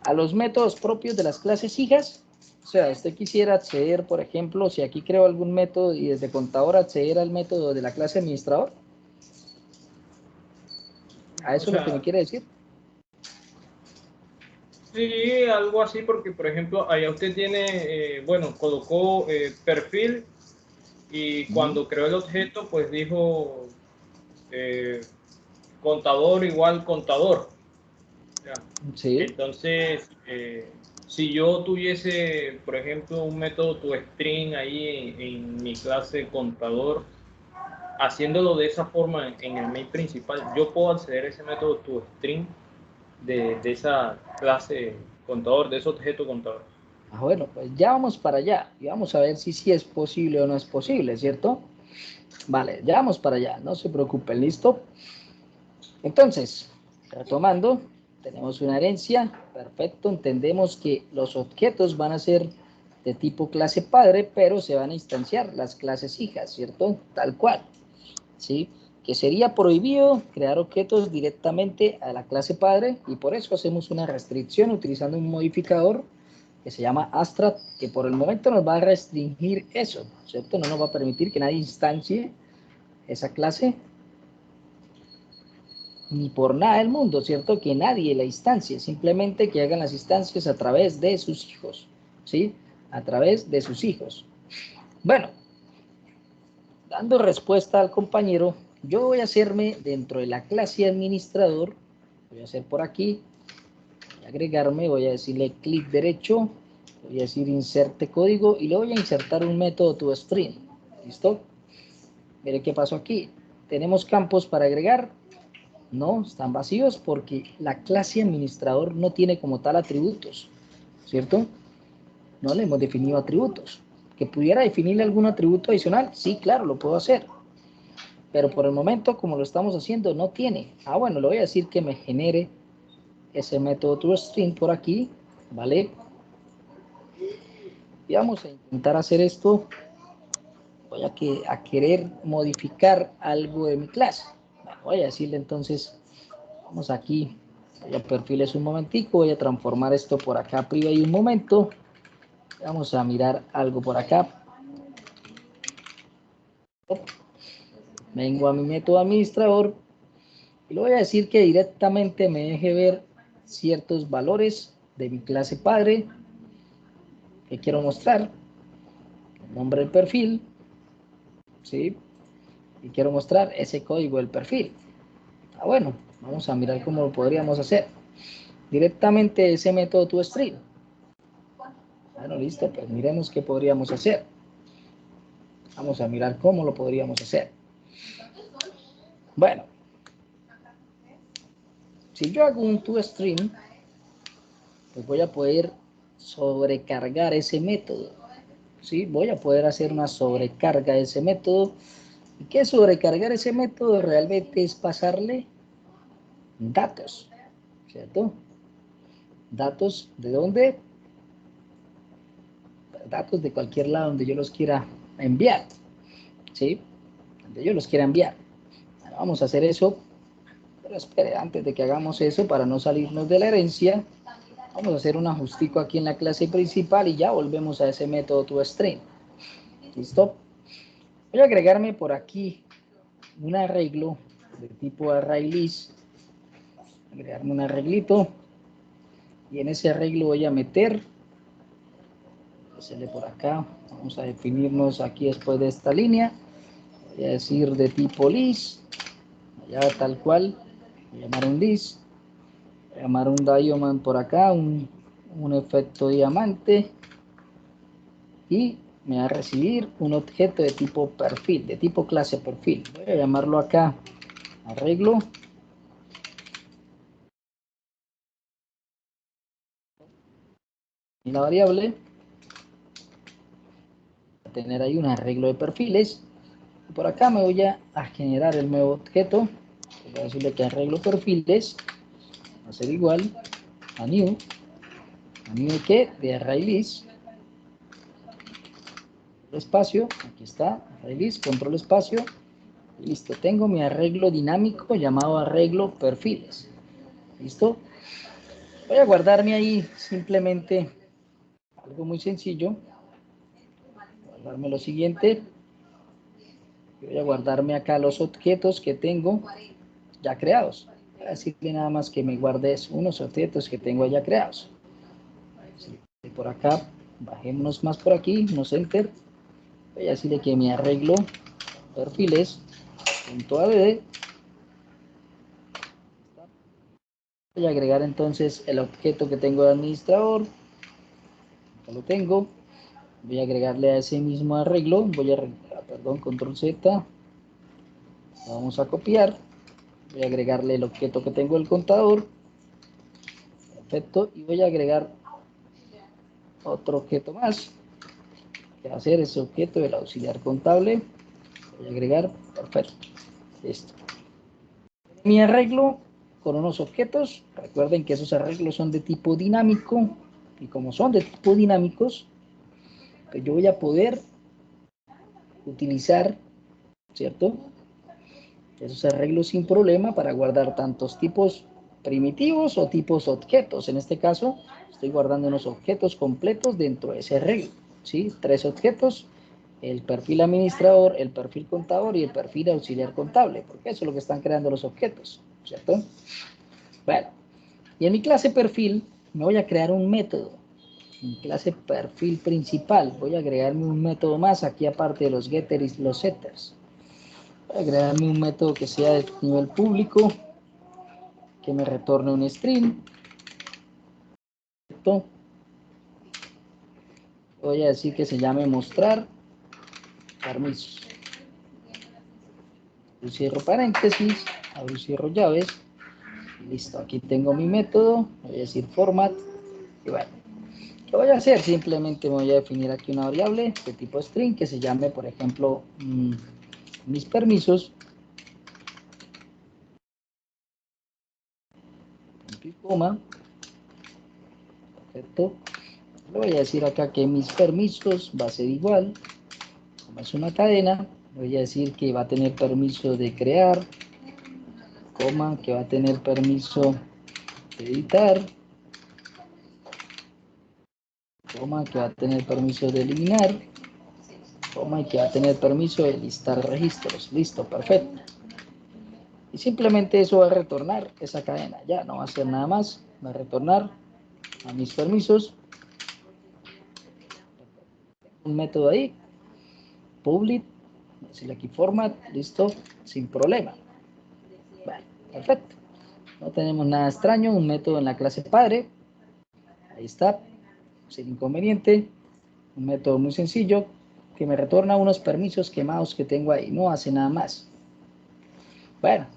A los métodos propios de las clases hijas. O sea, usted quisiera acceder, por ejemplo, si aquí creo algún método y desde contador acceder al método de la clase administrador. ¿A eso es lo que me quiere decir? Sí, algo así, porque por ejemplo, allá usted tiene, bueno, colocó perfil y cuando creó el objeto, pues dijo contador igual contador. ¿Ya? Sí. Entonces, si yo tuviese, por ejemplo, un método toString ahí en mi clase contador, haciéndolo de esa forma en el main principal, yo puedo acceder a ese método toString de esa clase contador, de ese objeto contador. Ah, bueno, pues ya vamos para allá y vamos a ver si sí es posible o no es posible, ¿cierto? Vale, ya vamos para allá, no se preocupen, ¿listo? Entonces, retomando, tenemos una herencia, perfecto, entendemos que los objetos van a ser de tipo clase padre, pero se van a instanciar las clases hijas, ¿cierto? Tal cual, ¿sí? Que sería prohibido crear objetos directamente a la clase padre y por eso hacemos una restricción utilizando un modificador que se llama abstract, que por el momento nos va a restringir eso, ¿cierto? No nos va a permitir que nadie instancie esa clase ni por nada del mundo, ¿cierto? Que nadie la instancie, simplemente que hagan las instancias a través de sus hijos, ¿sí? A través de sus hijos. Bueno, dando respuesta al compañero, yo voy a hacerme dentro de la clase administrador, voy a hacer por aquí, voy a agregarme, voy a decirle clic derecho, voy a decir inserte código y le voy a insertar un método toString, ¿listo? Mire qué pasó aquí, tenemos campos para agregar. No, están vacíos porque la clase administrador no tiene como tal atributos, ¿cierto? No le hemos definido atributos. ¿Que pudiera definirle algún atributo adicional? Sí, claro, lo puedo hacer. Pero por el momento, como lo estamos haciendo, no tiene. Ah, bueno, le voy a decir que me genere ese método toString por aquí, ¿vale? Y vamos a intentar hacer esto. Voy a querer modificar algo de mi clase. Bueno, voy a decirle entonces... Vamos aquí, voy a perfiles un momentico, voy a transformar esto por acá privado y un momento. Vamos a mirar algo por acá. Vengo a mi método administrador y le voy a decir que directamente me deje ver ciertos valores de mi clase padre que quiero mostrar. El nombre del perfil, ¿sí? Y quiero mostrar ese código del perfil. Ah, bueno, vamos a mirar cómo lo podríamos hacer. Directamente ese método toString. Bueno, listo, pues miremos qué podríamos hacer. Vamos a mirar cómo lo podríamos hacer. Bueno, si yo hago un toString, pues voy a poder sobrecargar ese método. ¿Sí? Voy a poder hacer una sobrecarga de ese método. ¿Y qué es sobrecargar ese método? Realmente es pasarle datos, ¿cierto? ¿Datos de dónde? Datos de cualquier lado donde yo los quiera enviar, ¿sí? Donde yo los quiera enviar. Bueno, vamos a hacer eso. Pero espere, antes de que hagamos eso, para no salirnos de la herencia, vamos a hacer un ajustico aquí en la clase principal y ya volvemos a ese método toString. ¿Listo? Voy a agregarme por aquí un arreglo de tipo ArrayList. Agregarme un arreglito. Y en ese arreglo voy a meter, hacerle por acá, vamos a definirnos aquí después de esta línea. Voy a decir de tipo list, allá tal cual, voy a llamar un list. Voy a llamar un diamond por acá, un efecto diamante. Y me va a recibir un objeto de tipo perfil, de tipo clase perfil. Voy a llamarlo acá arreglo. Y la variable, voy a tener ahí un arreglo de perfiles. Y por acá me voy a generar el nuevo objeto. Voy a decirle que arreglo perfiles va a ser igual a new. ¿A new de qué? De ArrayList. Espacio, aquí está, ArrayList, control espacio. Listo, tengo mi arreglo dinámico llamado arreglo perfiles. ¿Listo? Voy a guardarme ahí simplemente algo muy sencillo. Guardarme lo siguiente. Voy a guardarme acá los objetos que tengo ya creados. Voy a decirle nada más que me guardes unos objetos que tengo ya creados. Y por acá, bajémonos más por aquí, unos enter. Voy a decirle que mi arreglo perfiles .add. Voy a agregar entonces el objeto que tengo de administrador. Ya lo tengo. Voy a agregarle a ese mismo arreglo. Perdón, control Z. Vamos a copiar. Voy a agregarle el objeto que tengo del contador. Perfecto. Y voy a agregar otro objeto más. Que va a ser ese objeto del auxiliar contable. Voy a agregar. Perfecto. Listo. Mi arreglo con unos objetos. Recuerden que esos arreglos son de tipo dinámico, y como son de tipo dinámicos, pues yo voy a poder utilizar, ¿cierto?, esos arreglos sin problema para guardar tantos tipos primitivos o tipos objetos. En este caso, estoy guardando unos objetos completos dentro de ese arreglo, ¿sí? 3 objetos, el perfil administrador, el perfil contador y el perfil auxiliar contable, porque eso es lo que están creando los objetos, ¿cierto? Bueno, y en mi clase perfil me voy a crear un método. En mi clase perfil principal voy a agregarme un método más aquí aparte de los getters y los setters. Voy a agregarme un método que sea de nivel público, que me retorne un string. ¿Cierto? Voy a decir que se llame mostrar permisos. Yo cierro paréntesis, abro y cierro llaves. Y listo, aquí tengo mi método. Voy a decir format. Y bueno, ¿qué voy a hacer? Simplemente me voy a definir aquí una variable de tipo string que se llame, por ejemplo, mis permisos. Punto y coma. Perfecto. Le voy a decir acá que mis permisos va a ser igual. Como es una cadena, voy a decir que va a tener permiso de crear, coma, que va a tener permiso de editar, coma, que va a tener permiso de eliminar, coma, y que va a tener permiso de listar registros. Listo, perfecto. Y simplemente eso va a retornar esa cadena. Ya no va a hacer nada más. Va a retornar a mis permisos. Un método ahí. Public. Voy a decirle aquí format. Listo. Sin problema. Vale, perfecto. No tenemos nada extraño. Un método en la clase padre. Ahí está. Sin inconveniente. Un método muy sencillo que me retorna unos permisos quemados que tengo ahí. No hace nada más. Bueno.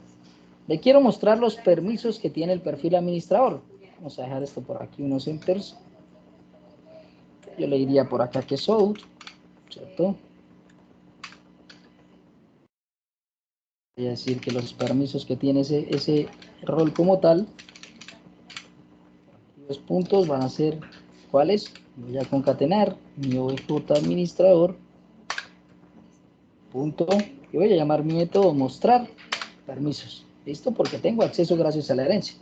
Le quiero mostrar los permisos que tiene el perfil administrador. Vamos a dejar esto por aquí, unos enters. Yo le diría por acá que es out, ¿cierto? Voy a decir que los permisos que tiene ese rol como tal, los puntos van a ser, ¿cuáles? Voy a concatenar mi objeto administrador, punto, y voy a llamar mi método mostrar permisos. ¿Listo? Porque tengo acceso gracias a la herencia.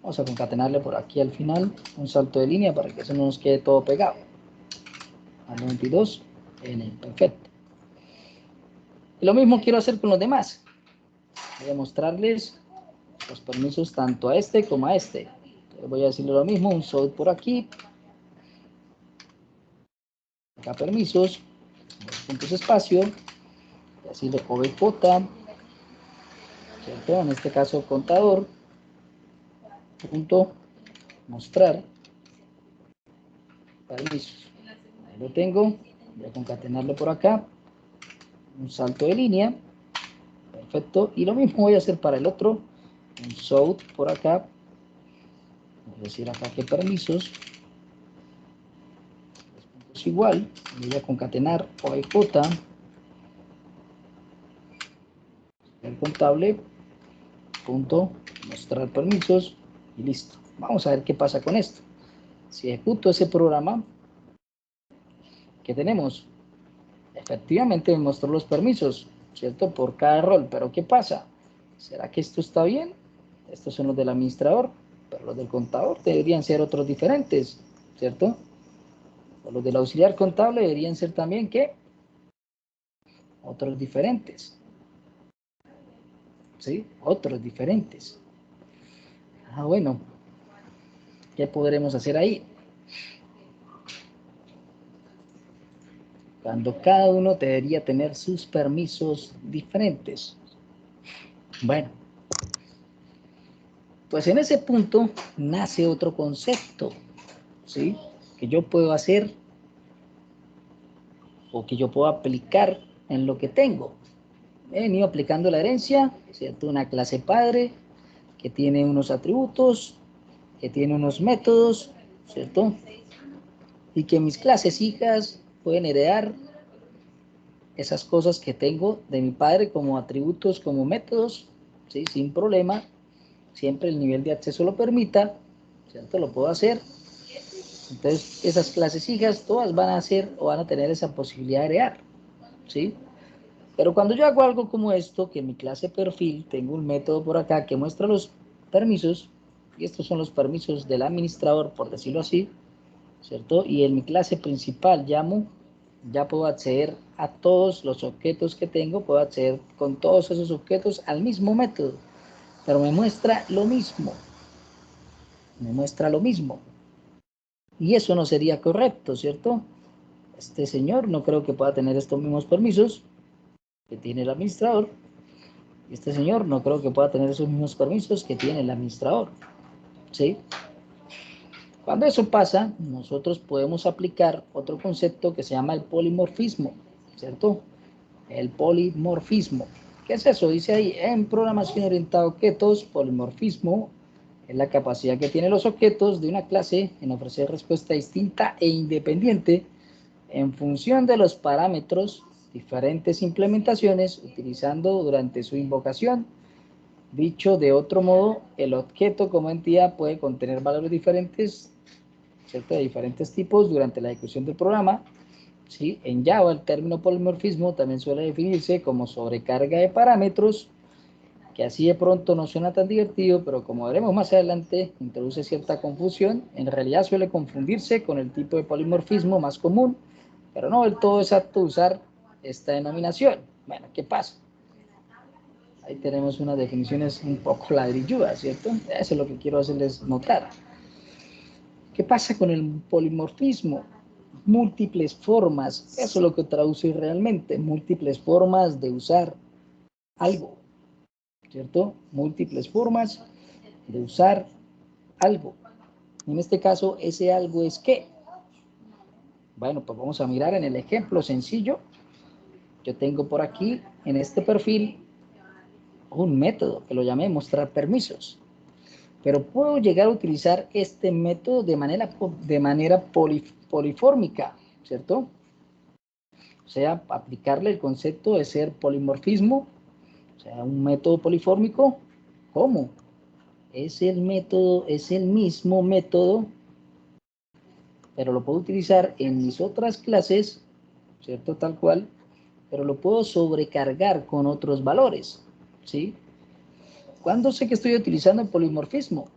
Vamos a concatenarle por aquí al final un salto de línea para que eso no nos quede todo pegado. Al 92, perfecto. Y lo mismo quiero hacer con los demás. Voy a mostrarles los permisos tanto a este como a este. Entonces voy a decirle lo mismo, un sort por aquí. Acá permisos, dos puntos espacio. Voy a decirle OBJ, ¿cierto? En este caso contador. Punto mostrar permisos. Ahí lo tengo. Voy a concatenarlo por acá. Un salto de línea. Perfecto. Y lo mismo voy a hacer para el otro. Un sort por acá. Voy a decir acá que permisos. Es igual. Voy a concatenar OBJ. El contable. Punto. Mostrar permisos. Y listo. Vamos a ver qué pasa con esto. Si ejecuto ese programa, ¿qué tenemos? Efectivamente me mostró los permisos, ¿cierto? Por cada rol. Pero ¿qué pasa? ¿Será que esto está bien? Estos son los del administrador, pero los del contador deberían ser otros diferentes, ¿cierto? O los del auxiliar contable deberían ser también, ¿qué? Otros diferentes. ¿Sí? Otros diferentes. Ah, bueno. ¿Qué podremos hacer ahí? Cuando cada uno debería tener sus permisos diferentes. Bueno, pues en ese punto nace otro concepto, ¿sí? Que yo puedo hacer o que yo puedo aplicar en lo que tengo. He venido aplicando la herencia, ¿cierto? Una clase padre que tiene unos atributos, que tiene unos métodos, ¿cierto? Y que mis clases hijas pueden heredar esas cosas que tengo de mi padre como atributos, como métodos, ¿sí? Sin problema. siempre el nivel de acceso lo permita, ¿cierto? Lo puedo hacer. Entonces, esas clases hijas, todas van a hacer o van a tener esa posibilidad de agregar, ¿sí? Pero cuando yo hago algo como esto, que en mi clase perfil tengo un método por acá que muestra los permisos, y estos son los permisos del administrador, por decirlo así, ¿cierto? Y en mi clase principal llamo, ya puedo acceder a todos los objetos que tengo, puedo acceder con todos esos objetos al mismo método, pero me muestra lo mismo, me muestra lo mismo. Y eso no sería correcto, ¿cierto? Este señor no creo que pueda tener estos mismos permisos que tiene el administrador. Este señor no creo que pueda tener esos mismos permisos que tiene el administrador, ¿sí? Cuando eso pasa, nosotros podemos aplicar otro concepto que se llama el polimorfismo, ¿cierto? El polimorfismo. ¿Qué es eso? Dice ahí, en programación orientada a objetos, polimorfismo es la capacidad que tienen los objetos de una clase en ofrecer respuesta distinta e independiente en función de los parámetros, diferentes implementaciones, utilizando durante su invocación. Dicho de otro modo, el objeto como entidad puede contener valores diferentes, ¿cierto? De diferentes tipos durante la ejecución del programa. ¿Sí? En Java el término polimorfismo también suele definirse como sobrecarga de parámetros, que así de pronto no suena tan divertido, pero como veremos más adelante, introduce cierta confusión. En realidad suele confundirse con el tipo de polimorfismo más común, pero no del todo exacto usar esta denominación. Bueno, ¿qué pasa? Ahí tenemos unas definiciones un poco ladrilludas, ¿cierto? Eso es lo que quiero hacerles notar. ¿Qué pasa con el polimorfismo? Múltiples formas, eso es lo que traduce realmente, múltiples formas de usar algo, ¿cierto? Múltiples formas de usar algo. En este caso, ese algo es ¿qué? Bueno, pues vamos a mirar en el ejemplo sencillo. Yo tengo por aquí, en este perfil, un método que lo llamé mostrar permisos. Pero puedo llegar a utilizar este método de manera polifórmica, ¿cierto? O sea, aplicarle el concepto de ser polimorfismo, o sea, un método polifórmico. ¿Cómo? Es el mismo método, pero lo puedo utilizar en mis otras clases, ¿cierto? Tal cual, pero lo puedo sobrecargar con otros valores, ¿sí? ¿Cuándo sé que estoy utilizando el polimorfismo?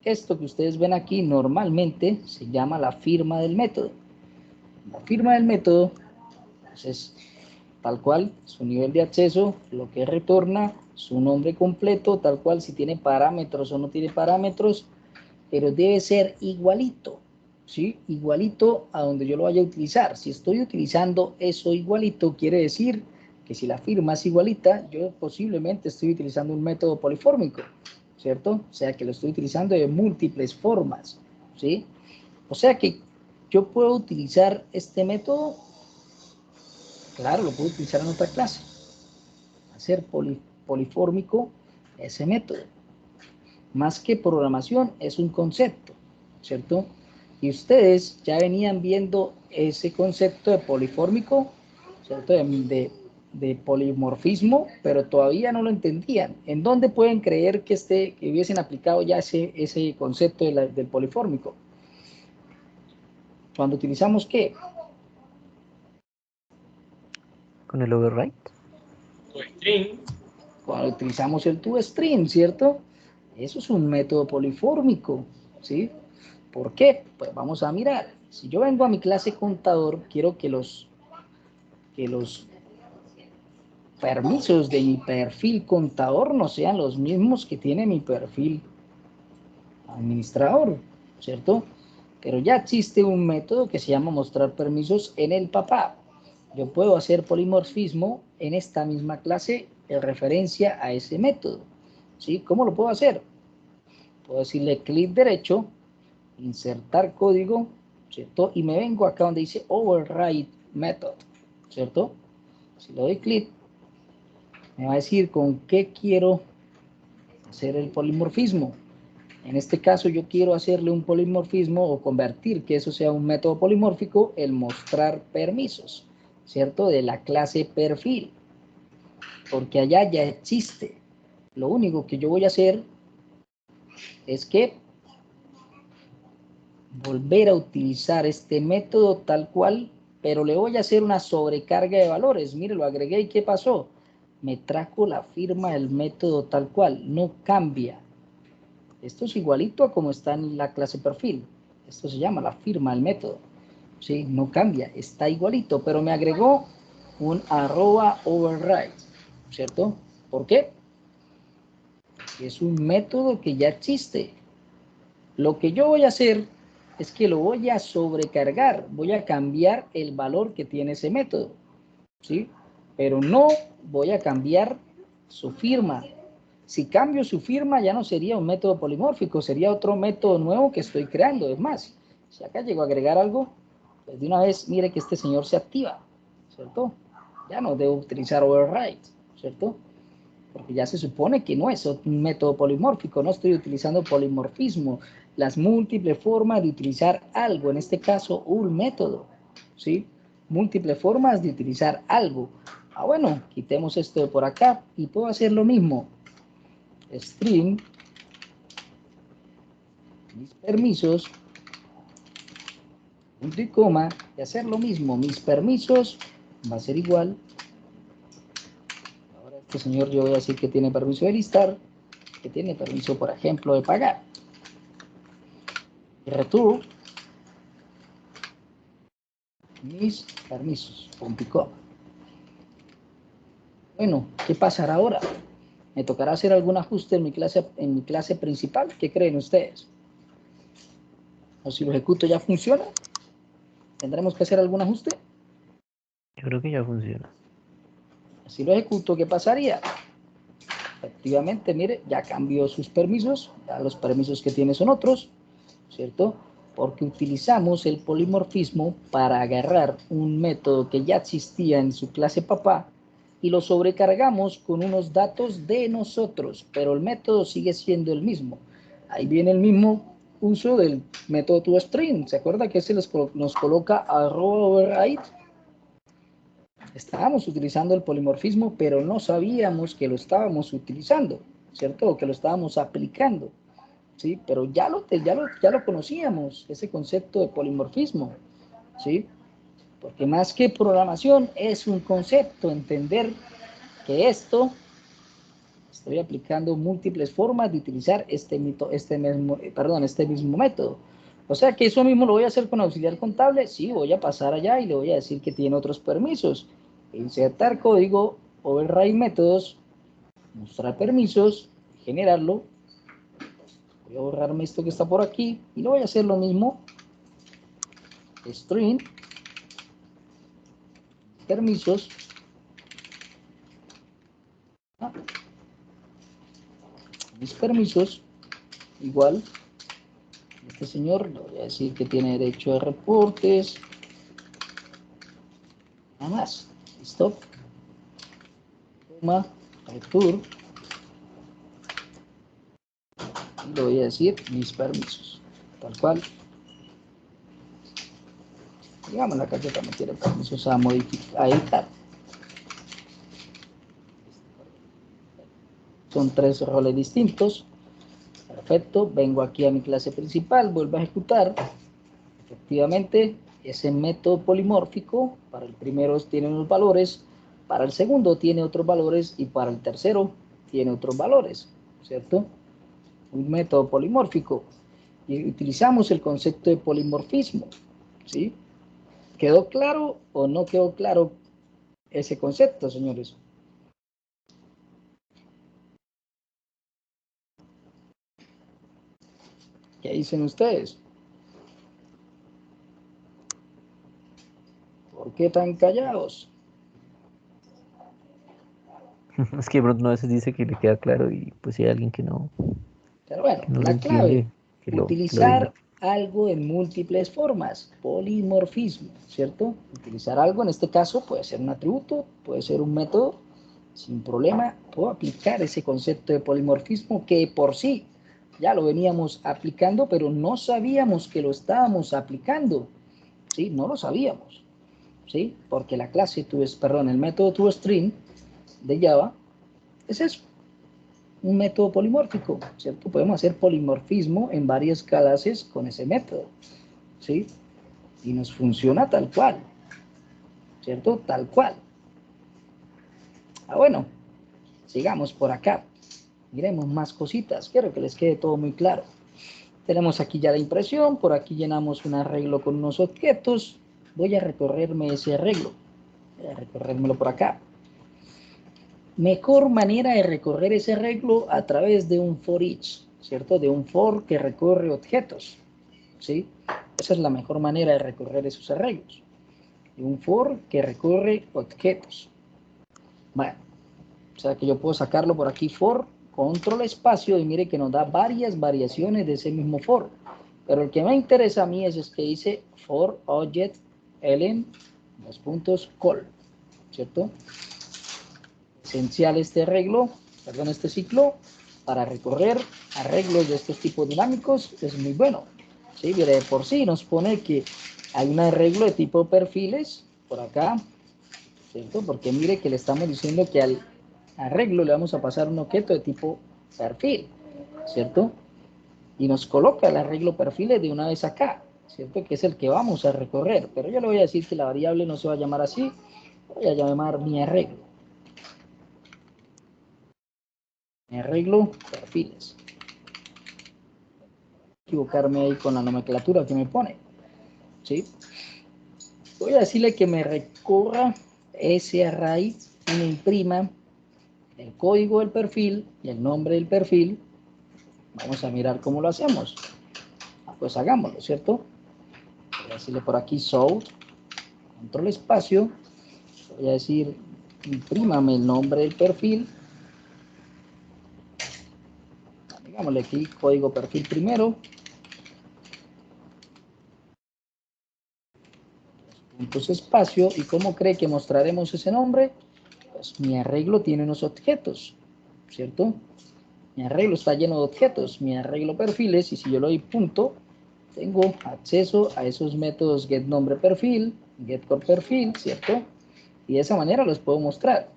Esto que ustedes ven aquí normalmente se llama la firma del método. La firma del método pues, es tal cual su nivel de acceso, lo que retorna, su nombre completo, tal cual si tiene parámetros o no tiene parámetros, pero debe ser igualito, ¿sí? Igualito a donde yo lo vaya a utilizar. Si estoy utilizando eso igualito, quiere decir que si la firma es igualita, yo posiblemente estoy utilizando un método polifórmico, ¿cierto? O sea que lo estoy utilizando de múltiples formas, ¿sí? O sea que yo puedo utilizar este método, claro, lo puedo utilizar en otra clase, hacer polifórmico ese método. Más que programación, es un concepto, ¿cierto? Y ustedes ya venían viendo ese concepto de polifórmico, ¿cierto? De polimorfismo, pero todavía no lo entendían. ¿En dónde pueden creer que hubiesen aplicado ya ese concepto del polifórmico? Cuando utilizamos ¿qué? Con el override. String. Cuando utilizamos el toString, ¿cierto? Eso es un método polifórmico, ¿sí? ¿Por qué? Pues vamos a mirar. Si yo vengo a mi clase contador, quiero que los permisos de mi perfil contador no sean los mismos que tiene mi perfil administrador, ¿cierto? Pero ya existe un método que se llama mostrar permisos en el papá. Yo puedo hacer polimorfismo en esta misma clase en referencia a ese método, ¿sí? ¿Cómo lo puedo hacer? Puedo decirle clic derecho, insertar código, ¿cierto? Y me vengo acá donde dice override method, ¿cierto? Si le doy clic, me va a decir con qué quiero hacer el polimorfismo. En este caso yo quiero hacerle un polimorfismo o convertir que eso sea un método polimórfico, el mostrar permisos, ¿cierto? De la clase perfil, porque allá ya existe. Lo único que yo voy a hacer es que volver a utilizar este método tal cual, pero le voy a hacer una sobrecarga de valores. Mire, lo agregué y ¿qué pasó? Me trajo la firma del método tal cual, no cambia. Esto es igualito a como está en la clase perfil. Esto se llama la firma del método. ¿Sí? No cambia, está igualito, pero me agregó un @override, ¿cierto? ¿Por qué? Es un método que ya existe. Lo que yo voy a hacer es que lo voy a sobrecargar, voy a cambiar el valor que tiene ese método, ¿sí? Pero no voy a cambiar su firma. Si cambio su firma ya no sería un método polimórfico, sería otro método nuevo que estoy creando. Es más, si acá llego a agregar algo, pues de una vez mire que este señor se activa, ¿cierto? Ya no debo utilizar override, ¿cierto? Porque ya se supone que no es un método polimórfico, no estoy utilizando polimorfismo, las múltiples formas de utilizar algo, en este caso un método, ¿sí? Múltiples formas de utilizar algo. Ah, bueno, quitemos esto de por acá y puedo hacer lo mismo. String, mis permisos, punto y coma, y hacer lo mismo. Mis permisos va a ser igual. Ahora este señor yo voy a decir que tiene permiso de listar, que tiene permiso, por ejemplo, de pagar. Return mis permisos, punto y coma. Bueno, ¿qué pasará ahora? ¿Me tocará hacer algún ajuste en mi clase principal? ¿Qué creen ustedes? ¿O si lo ejecuto ya funciona? ¿Tendremos que hacer algún ajuste? Yo creo que ya funciona. Si lo ejecuto, ¿qué pasaría? Efectivamente, mire, ya cambió sus permisos, ya los permisos que tiene son otros, ¿cierto? Porque utilizamos el polimorfismo para agarrar un método que ya existía en su clase papá y lo sobrecargamos con unos datos de nosotros, pero el método sigue siendo el mismo. Ahí viene el mismo uso del método toString. ¿Se acuerda que ese nos coloca @override? Estábamos utilizando el polimorfismo, pero no sabíamos que lo estábamos utilizando, ¿cierto? O que lo estábamos aplicando, ¿sí? Pero ya lo conocíamos, ese concepto de polimorfismo, ¿sí? Porque más que programación es un concepto, entender que estoy aplicando múltiples formas de utilizar este mismo método. O sea que eso mismo lo voy a hacer con auxiliar contable. Sí, voy a pasar allá y le voy a decir que tiene otros permisos. Insertar código, override métodos, mostrar permisos, generarlo. Voy a borrarme esto que está por aquí y lo voy a hacer lo mismo. String, permisos. Mis permisos, igual. Este señor, le voy a decir que tiene derecho a reportes. Nada más. Stop. Return. Y le voy a decir mis permisos. Tal cual. Digamos, la carpeta también tiene permisos a modificar, a editar. Son 3 roles distintos. Perfecto. Vengo aquí a mi clase principal. Vuelvo a ejecutar. Efectivamente, ese método polimórfico, para el primero tiene unos valores, para el segundo tiene otros valores y para el tercero tiene otros valores, ¿cierto? Un método polimórfico. Y utilizamos el concepto de polimorfismo, ¿sí? ¿Quedó claro o no quedó claro ese concepto, señores? ¿Qué dicen ustedes? ¿Por qué tan callados? Es que de pronto a veces dice que le queda claro y pues si hay alguien Pero bueno, que no lo la clave, entiende, que lo diga. utilizar algo en múltiples formas, polimorfismo, ¿cierto? Utilizar algo, en este caso, puede ser un atributo, puede ser un método, sin problema, puedo aplicar ese concepto de polimorfismo que por sí ya lo veníamos aplicando, pero no sabíamos que lo estábamos aplicando, ¿sí? No lo sabíamos, ¿sí? Porque la clase, el método toString de Java es eso, un método polimórfico, ¿cierto? Podemos hacer polimorfismo en varias clases con ese método, ¿sí? Y nos funciona tal cual, ¿cierto? Tal cual. Bueno, sigamos por acá. Miremos más cositas, quiero que les quede todo muy claro. Tenemos aquí ya la impresión, por aquí llenamos un arreglo con unos objetos. Voy a recorrerme ese arreglo, voy a recorrérmelo por acá. Mejor manera de recorrer ese arreglo a través de un for each, ¿cierto? De un for que recorre objetos, ¿sí? Esa es la mejor manera de recorrer esos arreglos. De un for que recorre objetos. Bueno, o sea que yo puedo sacarlo por aquí for, control espacio, y mire que nos da varias variaciones de ese mismo for. Pero el que me interesa a mí es que dice for object elen, dos puntos, call, ¿cierto? Esencial este arreglo, perdón, este ciclo, para recorrer arreglos de estos tipos dinámicos, es muy bueno. ¿Sí? Mire, de por sí nos pone que hay un arreglo de tipo perfiles, por acá, ¿cierto? Porque mire que le estamos diciendo que al arreglo le vamos a pasar un objeto de tipo perfil, ¿cierto? Y nos coloca el arreglo perfiles de una vez acá, ¿cierto? Que es el que vamos a recorrer, pero yo le voy a decir que la variable no se va a llamar así, voy a llamar mi arreglo. Mi arreglo perfiles. Equivocarme ahí con la nomenclatura que me pone, ¿sí? Voy a decirle que me recorra ese array y me imprima el código del perfil y el nombre del perfil. Vamos a mirar cómo lo hacemos. Pues hagámoslo, ¿cierto? Voy a decirle por aquí show, control espacio, voy a decir imprímame el nombre del perfil, digámosle aquí código perfil primero, puntos espacio, y cómo cree que mostraremos ese nombre. Pues mi arreglo tiene unos objetos, ¿cierto? Mi arreglo está lleno de objetos, mi arreglo perfiles, y si yo le doy punto, tengo acceso a esos métodos getNombrePerfil, getCorePerfil, ¿cierto? Y de esa manera los puedo mostrar.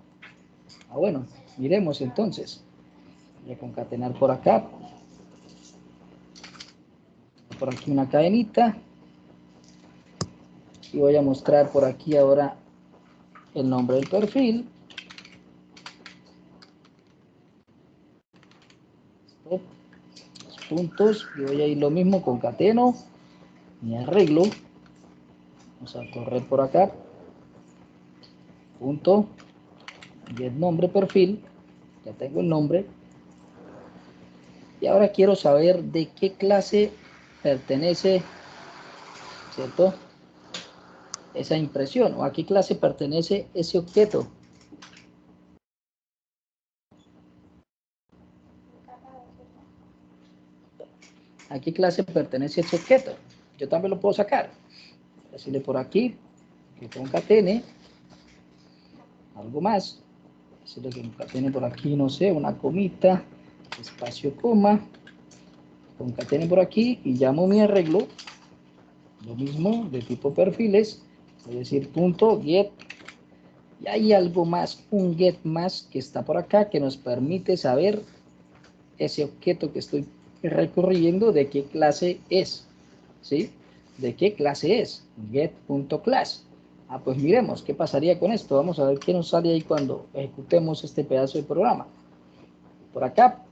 Bueno, miremos entonces. Voy a concatenar por acá. Por aquí una cadenita. Y voy a mostrar por aquí ahora el nombre del perfil. Los puntos. Y voy a ir lo mismo, concateno. Mi arreglo. Vamos a correr por acá. Punto. getNombrePerfil. Ya tengo el nombre. Y ahora quiero saber de qué clase pertenece, ¿cierto?, esa impresión, o a qué clase pertenece ese objeto. ¿A qué clase pertenece ese objeto? Yo también lo puedo sacar. Decirle por aquí que concatene algo más. Decirle que concatene por aquí, no sé, una comita, espacio, coma. Concatene por aquí y llamo mi arreglo. Lo mismo de tipo perfiles. Voy a decir punto get. Y hay algo más, un get más que está por acá que nos permite saber ese objeto que estoy recorriendo de qué clase es, ¿sí? ¿De qué clase es? Get.class. Pues miremos qué pasaría con esto. Vamos a ver qué nos sale ahí cuando ejecutemos este pedazo de programa. Por acá,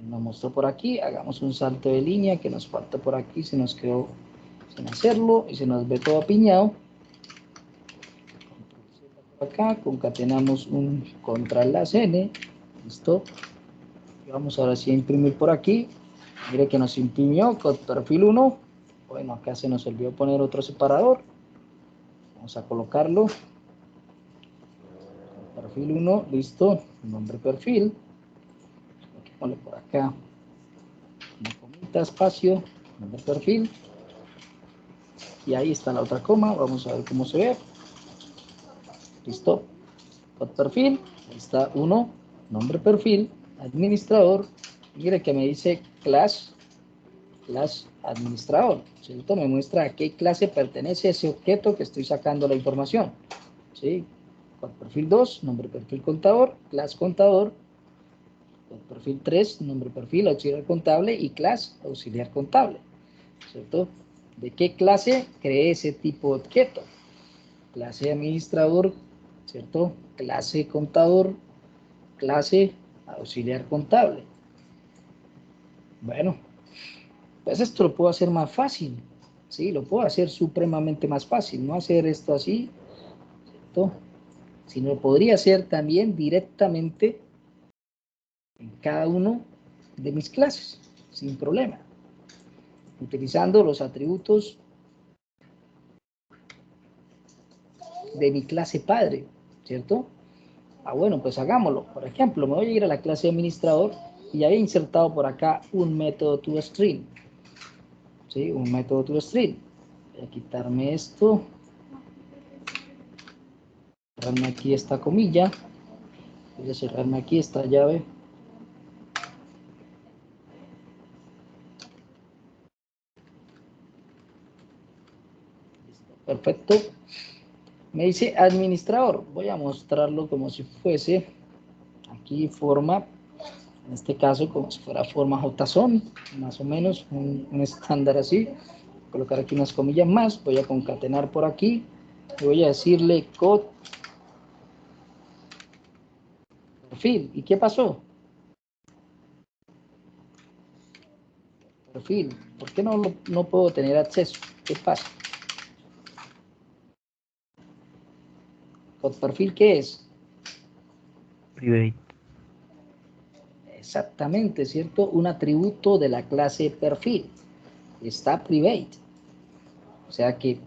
nos mostró por aquí, hagamos un salto de línea que nos falta por aquí, se nos quedó sin hacerlo y se nos ve todo apiñado. Por acá, concatenamos un contra las N, listo. Y vamos ahora sí a imprimir por aquí. Mire que nos imprimió con perfil 1. Bueno, acá se nos olvidó poner otro separador. Vamos a colocarlo. Perfil 1, listo. Nombre perfil. Ponle por acá una comita, espacio, nombre perfil. Y ahí está la otra coma. Vamos a ver cómo se ve. Listo. Con perfil. Ahí está 1. Nombre perfil. Administrador. Mire que me dice class administrador, ¿cierto? Me muestra a qué clase pertenece ese objeto que estoy sacando la información, ¿sí? Con perfil 2, nombre perfil contador, class contador, Perfil 3, nombre perfil, auxiliar contable y clase, auxiliar contable, ¿cierto? ¿De qué clase creé ese tipo de objeto? Clase administrador, ¿cierto? Clase contador, clase auxiliar contable. Bueno, pues esto lo puedo hacer más fácil, ¿sí? Lo puedo hacer supremamente más fácil, no hacer esto así, ¿cierto? Sino lo podría hacer también directamente en cada uno de mis clases, sin problema, utilizando los atributos de mi clase padre, ¿cierto? Bueno, pues hagámoslo. Por ejemplo, me voy a ir a la clase administrador y ya he insertado por acá un método toString, ¿sí? Un método toString. Voy a quitarme esto, cerrarme aquí esta comilla, voy a cerrarme aquí esta llave. Perfecto. Me dice administrador. Voy a mostrarlo como si fuese aquí forma, en este caso como si fuera forma JSON, más o menos un estándar así. Voy a colocar aquí unas comillas más. Voy a concatenar por aquí y voy a decirle code perfil. ¿Y qué pasó? Perfil. ¿Por qué no puedo tener acceso? ¿Qué pasa? ¿Code perfil qué es? Private. Exactamente, ¿cierto? Un atributo de la clase perfil. Está private. O sea que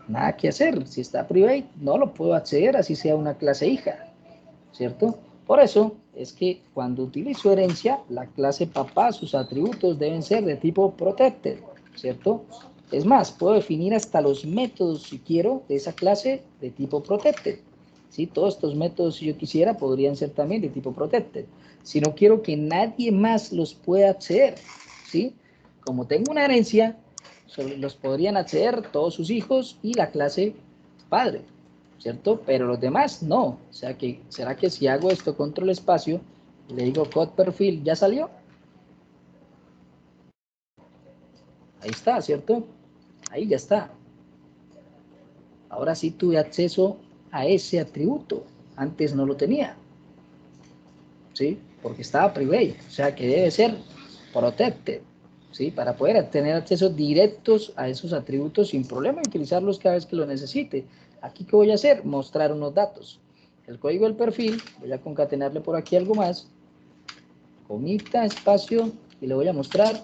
nada que hacer. Si está private, no lo puedo acceder, así sea una clase hija, ¿cierto? Por eso es que cuando utilizo herencia, la clase papá, sus atributos deben ser de tipo protected, ¿cierto? Es más, puedo definir hasta los métodos, si quiero, de esa clase de tipo protected. ¿Sí? Todos estos métodos, si yo quisiera, podrían ser también de tipo protected. Si no quiero que nadie más los pueda acceder, ¿sí? Como tengo una herencia, los podrían acceder todos sus hijos y la clase padre, ¿cierto? Pero los demás no. O sea que, ¿será que si hago esto, control espacio, le digo code perfil, ya salió? Ahí está, ¿cierto? Ahí ya está. Ahora sí tuve acceso a ese atributo. Antes no lo tenía, ¿sí? Porque estaba private, o sea que debe ser protected, ¿sí? Para poder tener accesos directos a esos atributos sin problema y utilizarlos cada vez que lo necesite. Aquí, ¿qué voy a hacer? Mostrar unos datos. El código del perfil, voy a concatenarle por aquí algo más, comita, espacio, y le voy a mostrar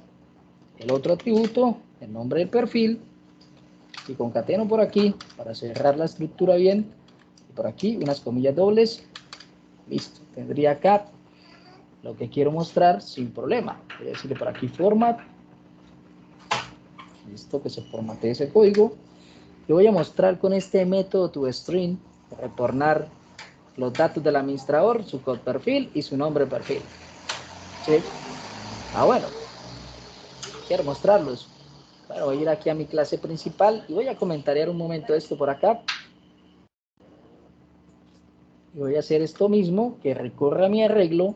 el otro atributo, el nombre del perfil, y concateno por aquí para cerrar la estructura bien, y por aquí unas comillas dobles, listo. Tendría acá lo que quiero mostrar sin problema. Voy a decirle por aquí format, listo, que se formatee ese código. Yo voy a mostrar con este método toString, retornar los datos del administrador, su code perfil y su nombre perfil. ¿Sí? Bueno, quiero mostrarlos. Bueno, voy a ir aquí a mi clase principal y voy a comentarear un momento esto por acá. Y voy a hacer esto mismo, que recorra mi arreglo,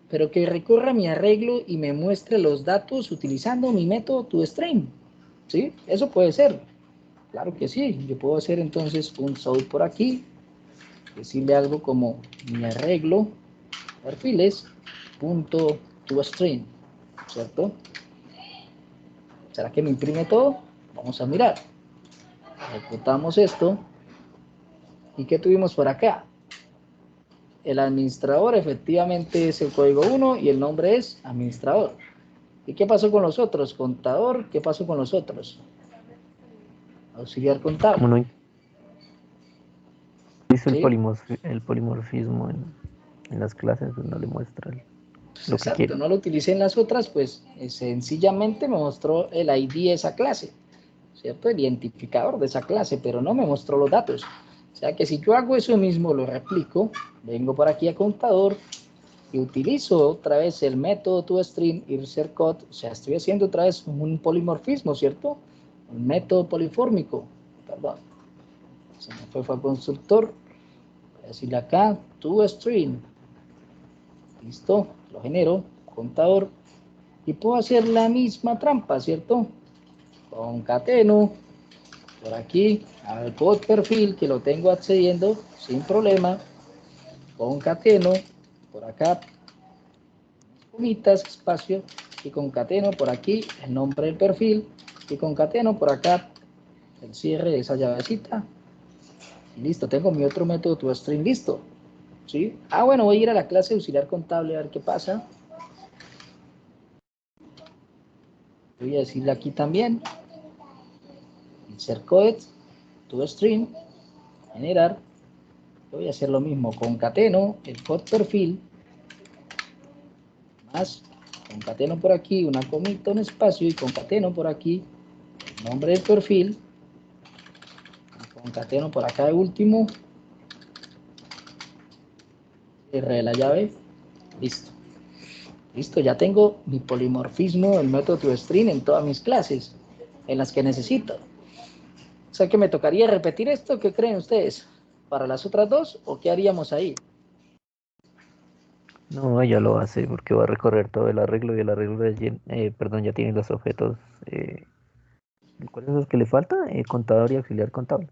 pero que recorra mi arreglo y me muestre los datos utilizando mi método toString. ¿Sí? Eso puede ser. Claro que sí. Yo puedo hacer entonces un sort por aquí, decirle algo como mi arreglo perfiles punto toString, ¿cierto? ¿Será que me imprime todo? Vamos a mirar. Ejecutamos esto. ¿Y qué tuvimos por acá? El administrador efectivamente es el código 1 y el nombre es administrador. ¿Y qué pasó con los otros? Contador, ¿qué pasó con los otros? Auxiliar Como contable. no hizo ¿Sí? el polimorfismo en las clases, pues no le muestra Pues lo que exacto, quiere. no lo utilicé en las otras, pues sencillamente me mostró el ID de esa clase, ¿cierto? El identificador de esa clase, pero no me mostró los datos. O sea que si yo hago eso mismo, lo replico, vengo por aquí a contador y utilizo otra vez el método toString insert code, o sea, estoy haciendo otra vez un polimorfismo, ¿cierto? Un método polifórmico, perdón, se me fue al constructor, voy a decirle acá toString, Listo, lo genero, contador, y puedo hacer la misma trampa, ¿cierto? Concateno, por aquí, al pod perfil que lo tengo accediendo sin problema, concateno, por acá, comitas, espacio, y concateno por aquí el nombre del perfil, y concateno por acá el cierre de esa llavecita. Y listo, tengo mi otro método toString listo. ¿Sí? Ah, bueno, voy a ir a la clase de auxiliar contable a ver qué pasa. Voy a decirle aquí también, insert code, toString, generar. Voy a hacer lo mismo, concateno, el pod perfil, más, concateno por aquí, una comita, un espacio, y concateno por aquí, el nombre del perfil, concateno por acá de último, cierre de la llave, listo. Listo, ya tengo mi polimorfismo del método toString en todas mis clases, en las que necesito. O sea que me tocaría repetir esto, ¿qué creen ustedes? ¿Para las otras dos o qué haríamos ahí? No, ya lo hace porque va a recorrer todo el arreglo y el arreglo perdón, ya tiene los objetos. ¿Cuáles son los que le falta? Contador y auxiliar contable.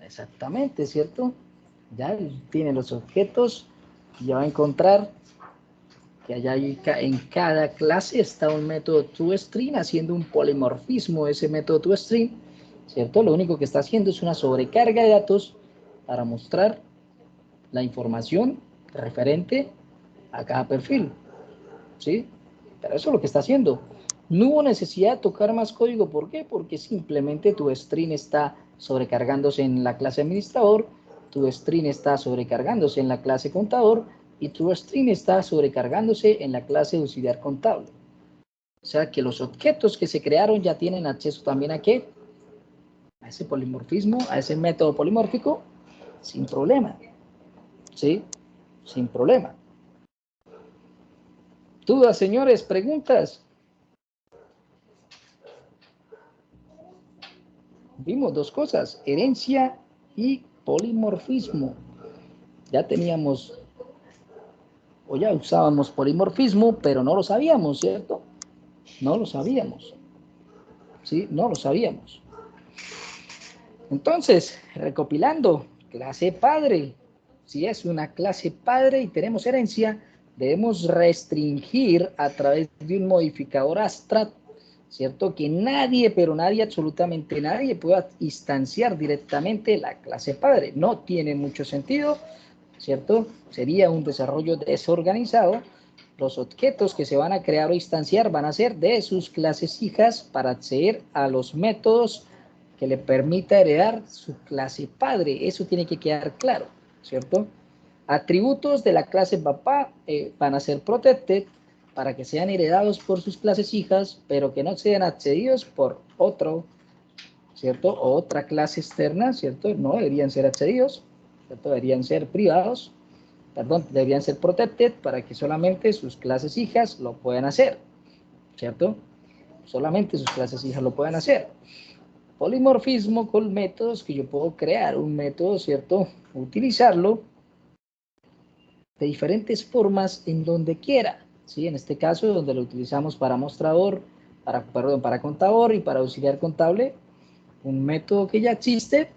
Exactamente, ¿cierto? Ya tiene los objetos, ya va a encontrar que allá en cada clase está un método toString haciendo un polimorfismo de ese método toString, ¿cierto? Lo único que está haciendo es una sobrecarga de datos para mostrar la información referente a cada perfil, ¿sí? Pero eso es lo que está haciendo. No hubo necesidad de tocar más código. ¿Por qué? Porque simplemente tu string está sobrecargándose en la clase administrador, tu string está sobrecargándose en la clase contador y tu string está sobrecargándose en la clase auxiliar contable. O sea que los objetos que se crearon ya tienen acceso también a ¿qué? A ese polimorfismo, a ese método polimórfico, sin problema. ¿Sí? Sin problema. ¿Dudas, señores? ¿Preguntas? Vimos dos cosas, herencia y polimorfismo. Ya teníamos, o ya usábamos polimorfismo, pero no lo sabíamos, ¿cierto? No lo sabíamos. ¿Sí? No lo sabíamos. Entonces, recopilando, clase padre. Si es una clase padre y tenemos herencia, debemos restringir a través de un modificador abstract, ¿cierto? Que nadie, pero nadie, absolutamente nadie, pueda instanciar directamente la clase padre. No tiene mucho sentido, ¿cierto? Sería un desarrollo desorganizado. Los objetos que se van a crear o instanciar van a ser de sus clases hijas para acceder a los métodos que le permita heredar su clase padre. Eso tiene que quedar claro, ¿cierto? Atributos de la clase papá van a ser protected para que sean heredados por sus clases hijas, pero que no sean accedidos por otro, ¿cierto? O otra clase externa, ¿cierto? No deberían ser accedidos, ¿cierto? Deberían ser privados, perdón, deberían ser protected para que solamente sus clases hijas lo puedan hacer, ¿cierto? Solamente sus clases hijas lo puedan hacer. Polimorfismo con métodos que yo puedo crear, un método, ¿cierto? Utilizarlo de diferentes formas en donde quiera, ¿sí? En este caso, donde lo utilizamos para mostrador, para contador y para auxiliar contable, un método que ya existe,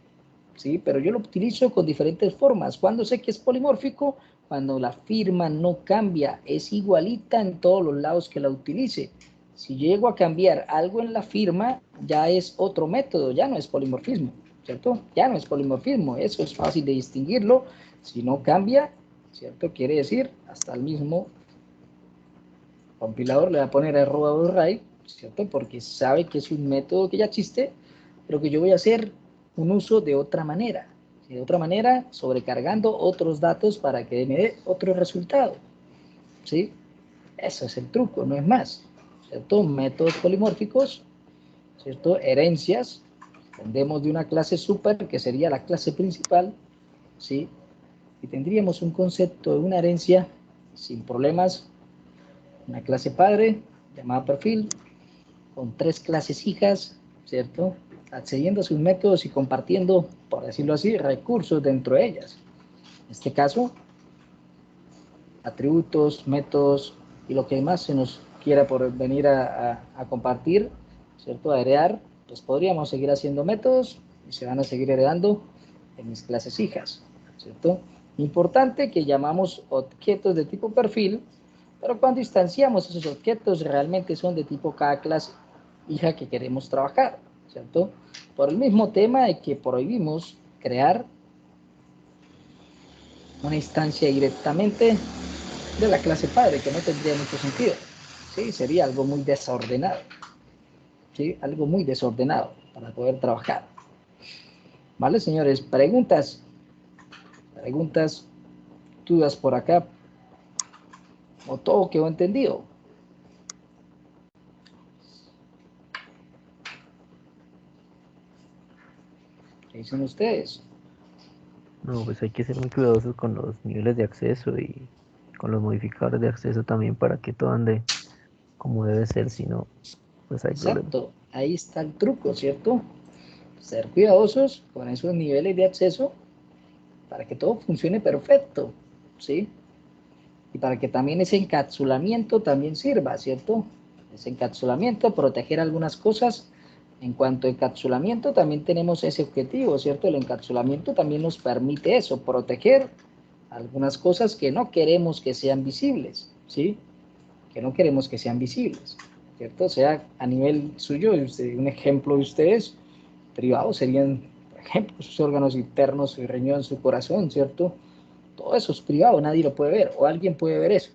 ¿sí? Pero yo lo utilizo con diferentes formas. ¿Cuándo sé que es polimórfico? Cuando la firma no cambia, es igualita en todos los lados que la utilice. Si llego a cambiar algo en la firma, ya es otro método, ya no es polimorfismo, ¿cierto? Ya no es polimorfismo, eso es fácil de distinguirlo. Si no cambia, ¿cierto? Quiere decir, hasta el mismo compilador le va a poner @right, ¿cierto? Porque sabe que es un método que ya existe, pero que yo voy a hacer un uso de otra manera. ¿Sí? De otra manera, sobrecargando otros datos para que me dé otro resultado. ¿Sí? Eso es el truco, no es más. ¿Cierto? Métodos polimórficos, ¿cierto? Herencias. Tendemos de una clase super, que sería la clase principal, ¿sí? Y tendríamos un concepto de una herencia sin problemas, una clase padre llamada perfil, con 3 clases hijas, ¿cierto? Accediendo a sus métodos y compartiendo, por decirlo así, recursos dentro de ellas. En este caso, atributos, métodos y lo que más se nos quiera por venir a compartir, ¿cierto? A heredar, pues podríamos seguir haciendo métodos y se van a seguir heredando en mis clases hijas, ¿cierto? Importante que llamamos objetos de tipo perfil, pero cuando instanciamos esos objetos realmente son de tipo cada clase hija que queremos trabajar, ¿cierto? Por el mismo tema de que prohibimos crear una instancia directamente de la clase padre, que no tendría mucho sentido, ¿sí? Sería algo muy desordenado, ¿sí? Algo muy desordenado para poder trabajar. ¿Vale, señores? Preguntas, dudas por acá, o todo quedó entendido. ¿Qué dicen ustedes? No, pues hay que ser muy cuidadosos con los niveles de acceso y con los modificadores de acceso también para que todo ande como debe ser, si no, pues hay problemas. Exacto, ahí está el truco, ¿cierto? Ser cuidadosos con esos niveles de acceso para que todo funcione perfecto, ¿sí? Y para que también ese encapsulamiento también sirva, ¿cierto? Ese encapsulamiento, proteger algunas cosas. En cuanto a encapsulamiento, también tenemos ese objetivo, ¿cierto? El encapsulamiento también nos permite eso, proteger algunas cosas que no queremos que sean visibles, ¿sí? Que no queremos que sean visibles, ¿cierto? O sea, a nivel suyo, un ejemplo de ustedes, privados serían, por ejemplo, sus órganos internos, su riñón, su corazón, ¿cierto? Todo eso es privado, nadie lo puede ver, o alguien puede ver eso.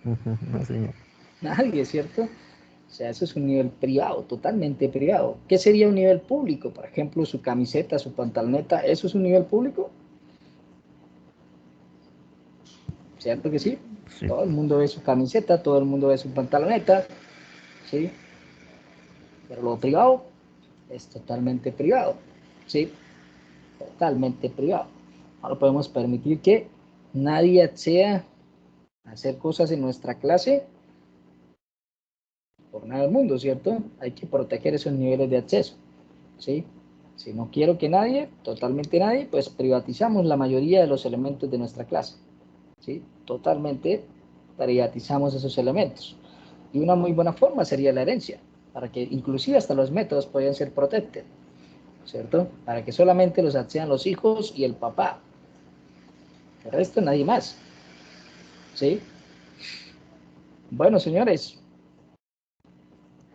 No, señor. Nadie, ¿cierto? O sea, eso es un nivel privado, totalmente privado. ¿Qué sería un nivel público? Por ejemplo, su camiseta, su pantaloneta, ¿eso es un nivel público? ¿Cierto que sí? Sí. Todo el mundo ve su camiseta, todo el mundo ve su pantaloneta, ¿sí? Pero lo privado es totalmente privado, ¿sí? Totalmente privado. No lo podemos permitir que nadie acceda a hacer cosas en nuestra clase por nada del mundo, ¿cierto? Hay que proteger esos niveles de acceso, ¿sí? Si no quiero que nadie, totalmente nadie, pues privatizamos la mayoría de los elementos de nuestra clase, ¿sí? Totalmente privatizamos esos elementos. Y una muy buena forma sería la herencia, para que inclusive hasta los métodos puedan ser protected, ¿cierto? Para que solamente los accedan los hijos y el papá. El resto nadie más, ¿sí? Bueno, señores,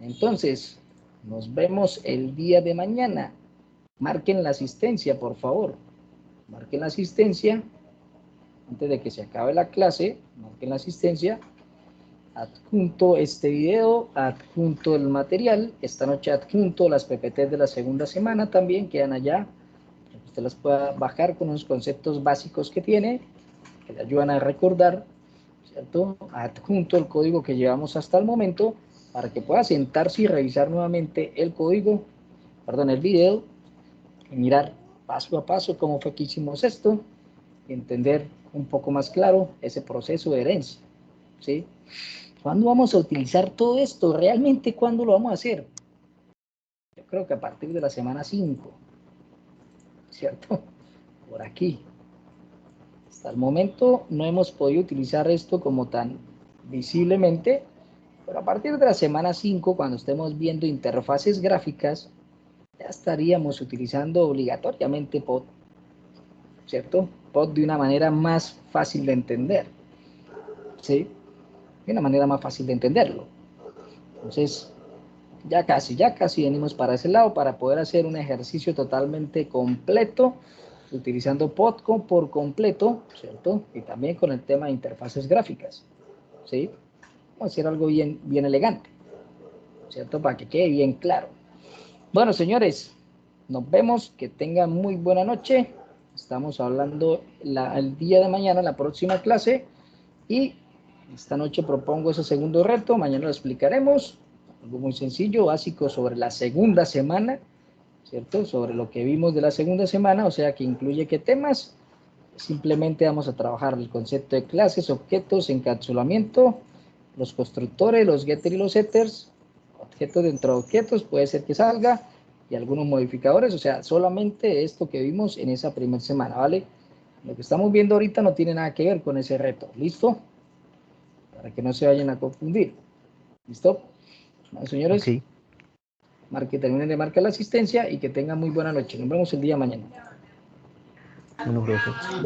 entonces nos vemos el día de mañana. Marquen la asistencia, por favor. Marquen la asistencia antes de que se acabe la clase. Marquen la asistencia. Adjunto este video, adjunto el material. Esta noche adjunto las PPT de la segunda semana también, quedan allá. Para que usted las pueda bajar con los conceptos básicos que tiene, que le ayudan a recordar, ¿cierto? Adjunto el código que llevamos hasta el momento, para que pueda sentarse y revisar nuevamente el código, perdón, el video, y mirar paso a paso cómo fue que hicimos esto, y entender un poco más claro ese proceso de herencia, ¿sí? ¿Cuándo vamos a utilizar todo esto? ¿Realmente cuándo lo vamos a hacer? Yo creo que a partir de la semana 5, ¿cierto? Por aquí. Hasta el momento no hemos podido utilizar esto como tan visiblemente, pero a partir de la semana 5, cuando estemos viendo interfaces gráficas, ya estaríamos utilizando obligatoriamente POD, ¿cierto? POD de una manera más fácil de entender, ¿sí? De una manera más fácil de entenderlo. Entonces, ya casi venimos para ese lado para poder hacer un ejercicio totalmente completo, utilizando POD por completo, ¿cierto? Y también con el tema de interfaces gráficas, ¿sí? Vamos a hacer algo bien elegante, ¿cierto? Para que quede bien claro. Bueno, señores, nos vemos, que tengan muy buena noche. Estamos hablando el día de mañana, la próxima clase, y esta noche propongo ese segundo reto. Mañana lo explicaremos, algo muy sencillo, básico sobre la segunda semana, ¿cierto? Sobre lo que vimos de la segunda semana, o sea, que incluye qué temas. Simplemente vamos a trabajar el concepto de clases, objetos, encapsulamiento, los constructores, los getters y los setters, objetos dentro de objetos, puede ser que salga, y algunos modificadores, o sea, solamente esto que vimos en esa primera semana, ¿vale? Lo que estamos viendo ahorita no tiene nada que ver con ese reto. ¿Listo? Para que no se vayan a confundir. ¿Listo? Bueno, señores, Ok. terminen de marcar la asistencia y que tengan muy buena noche. Nos vemos el día de mañana. Bueno, profesor.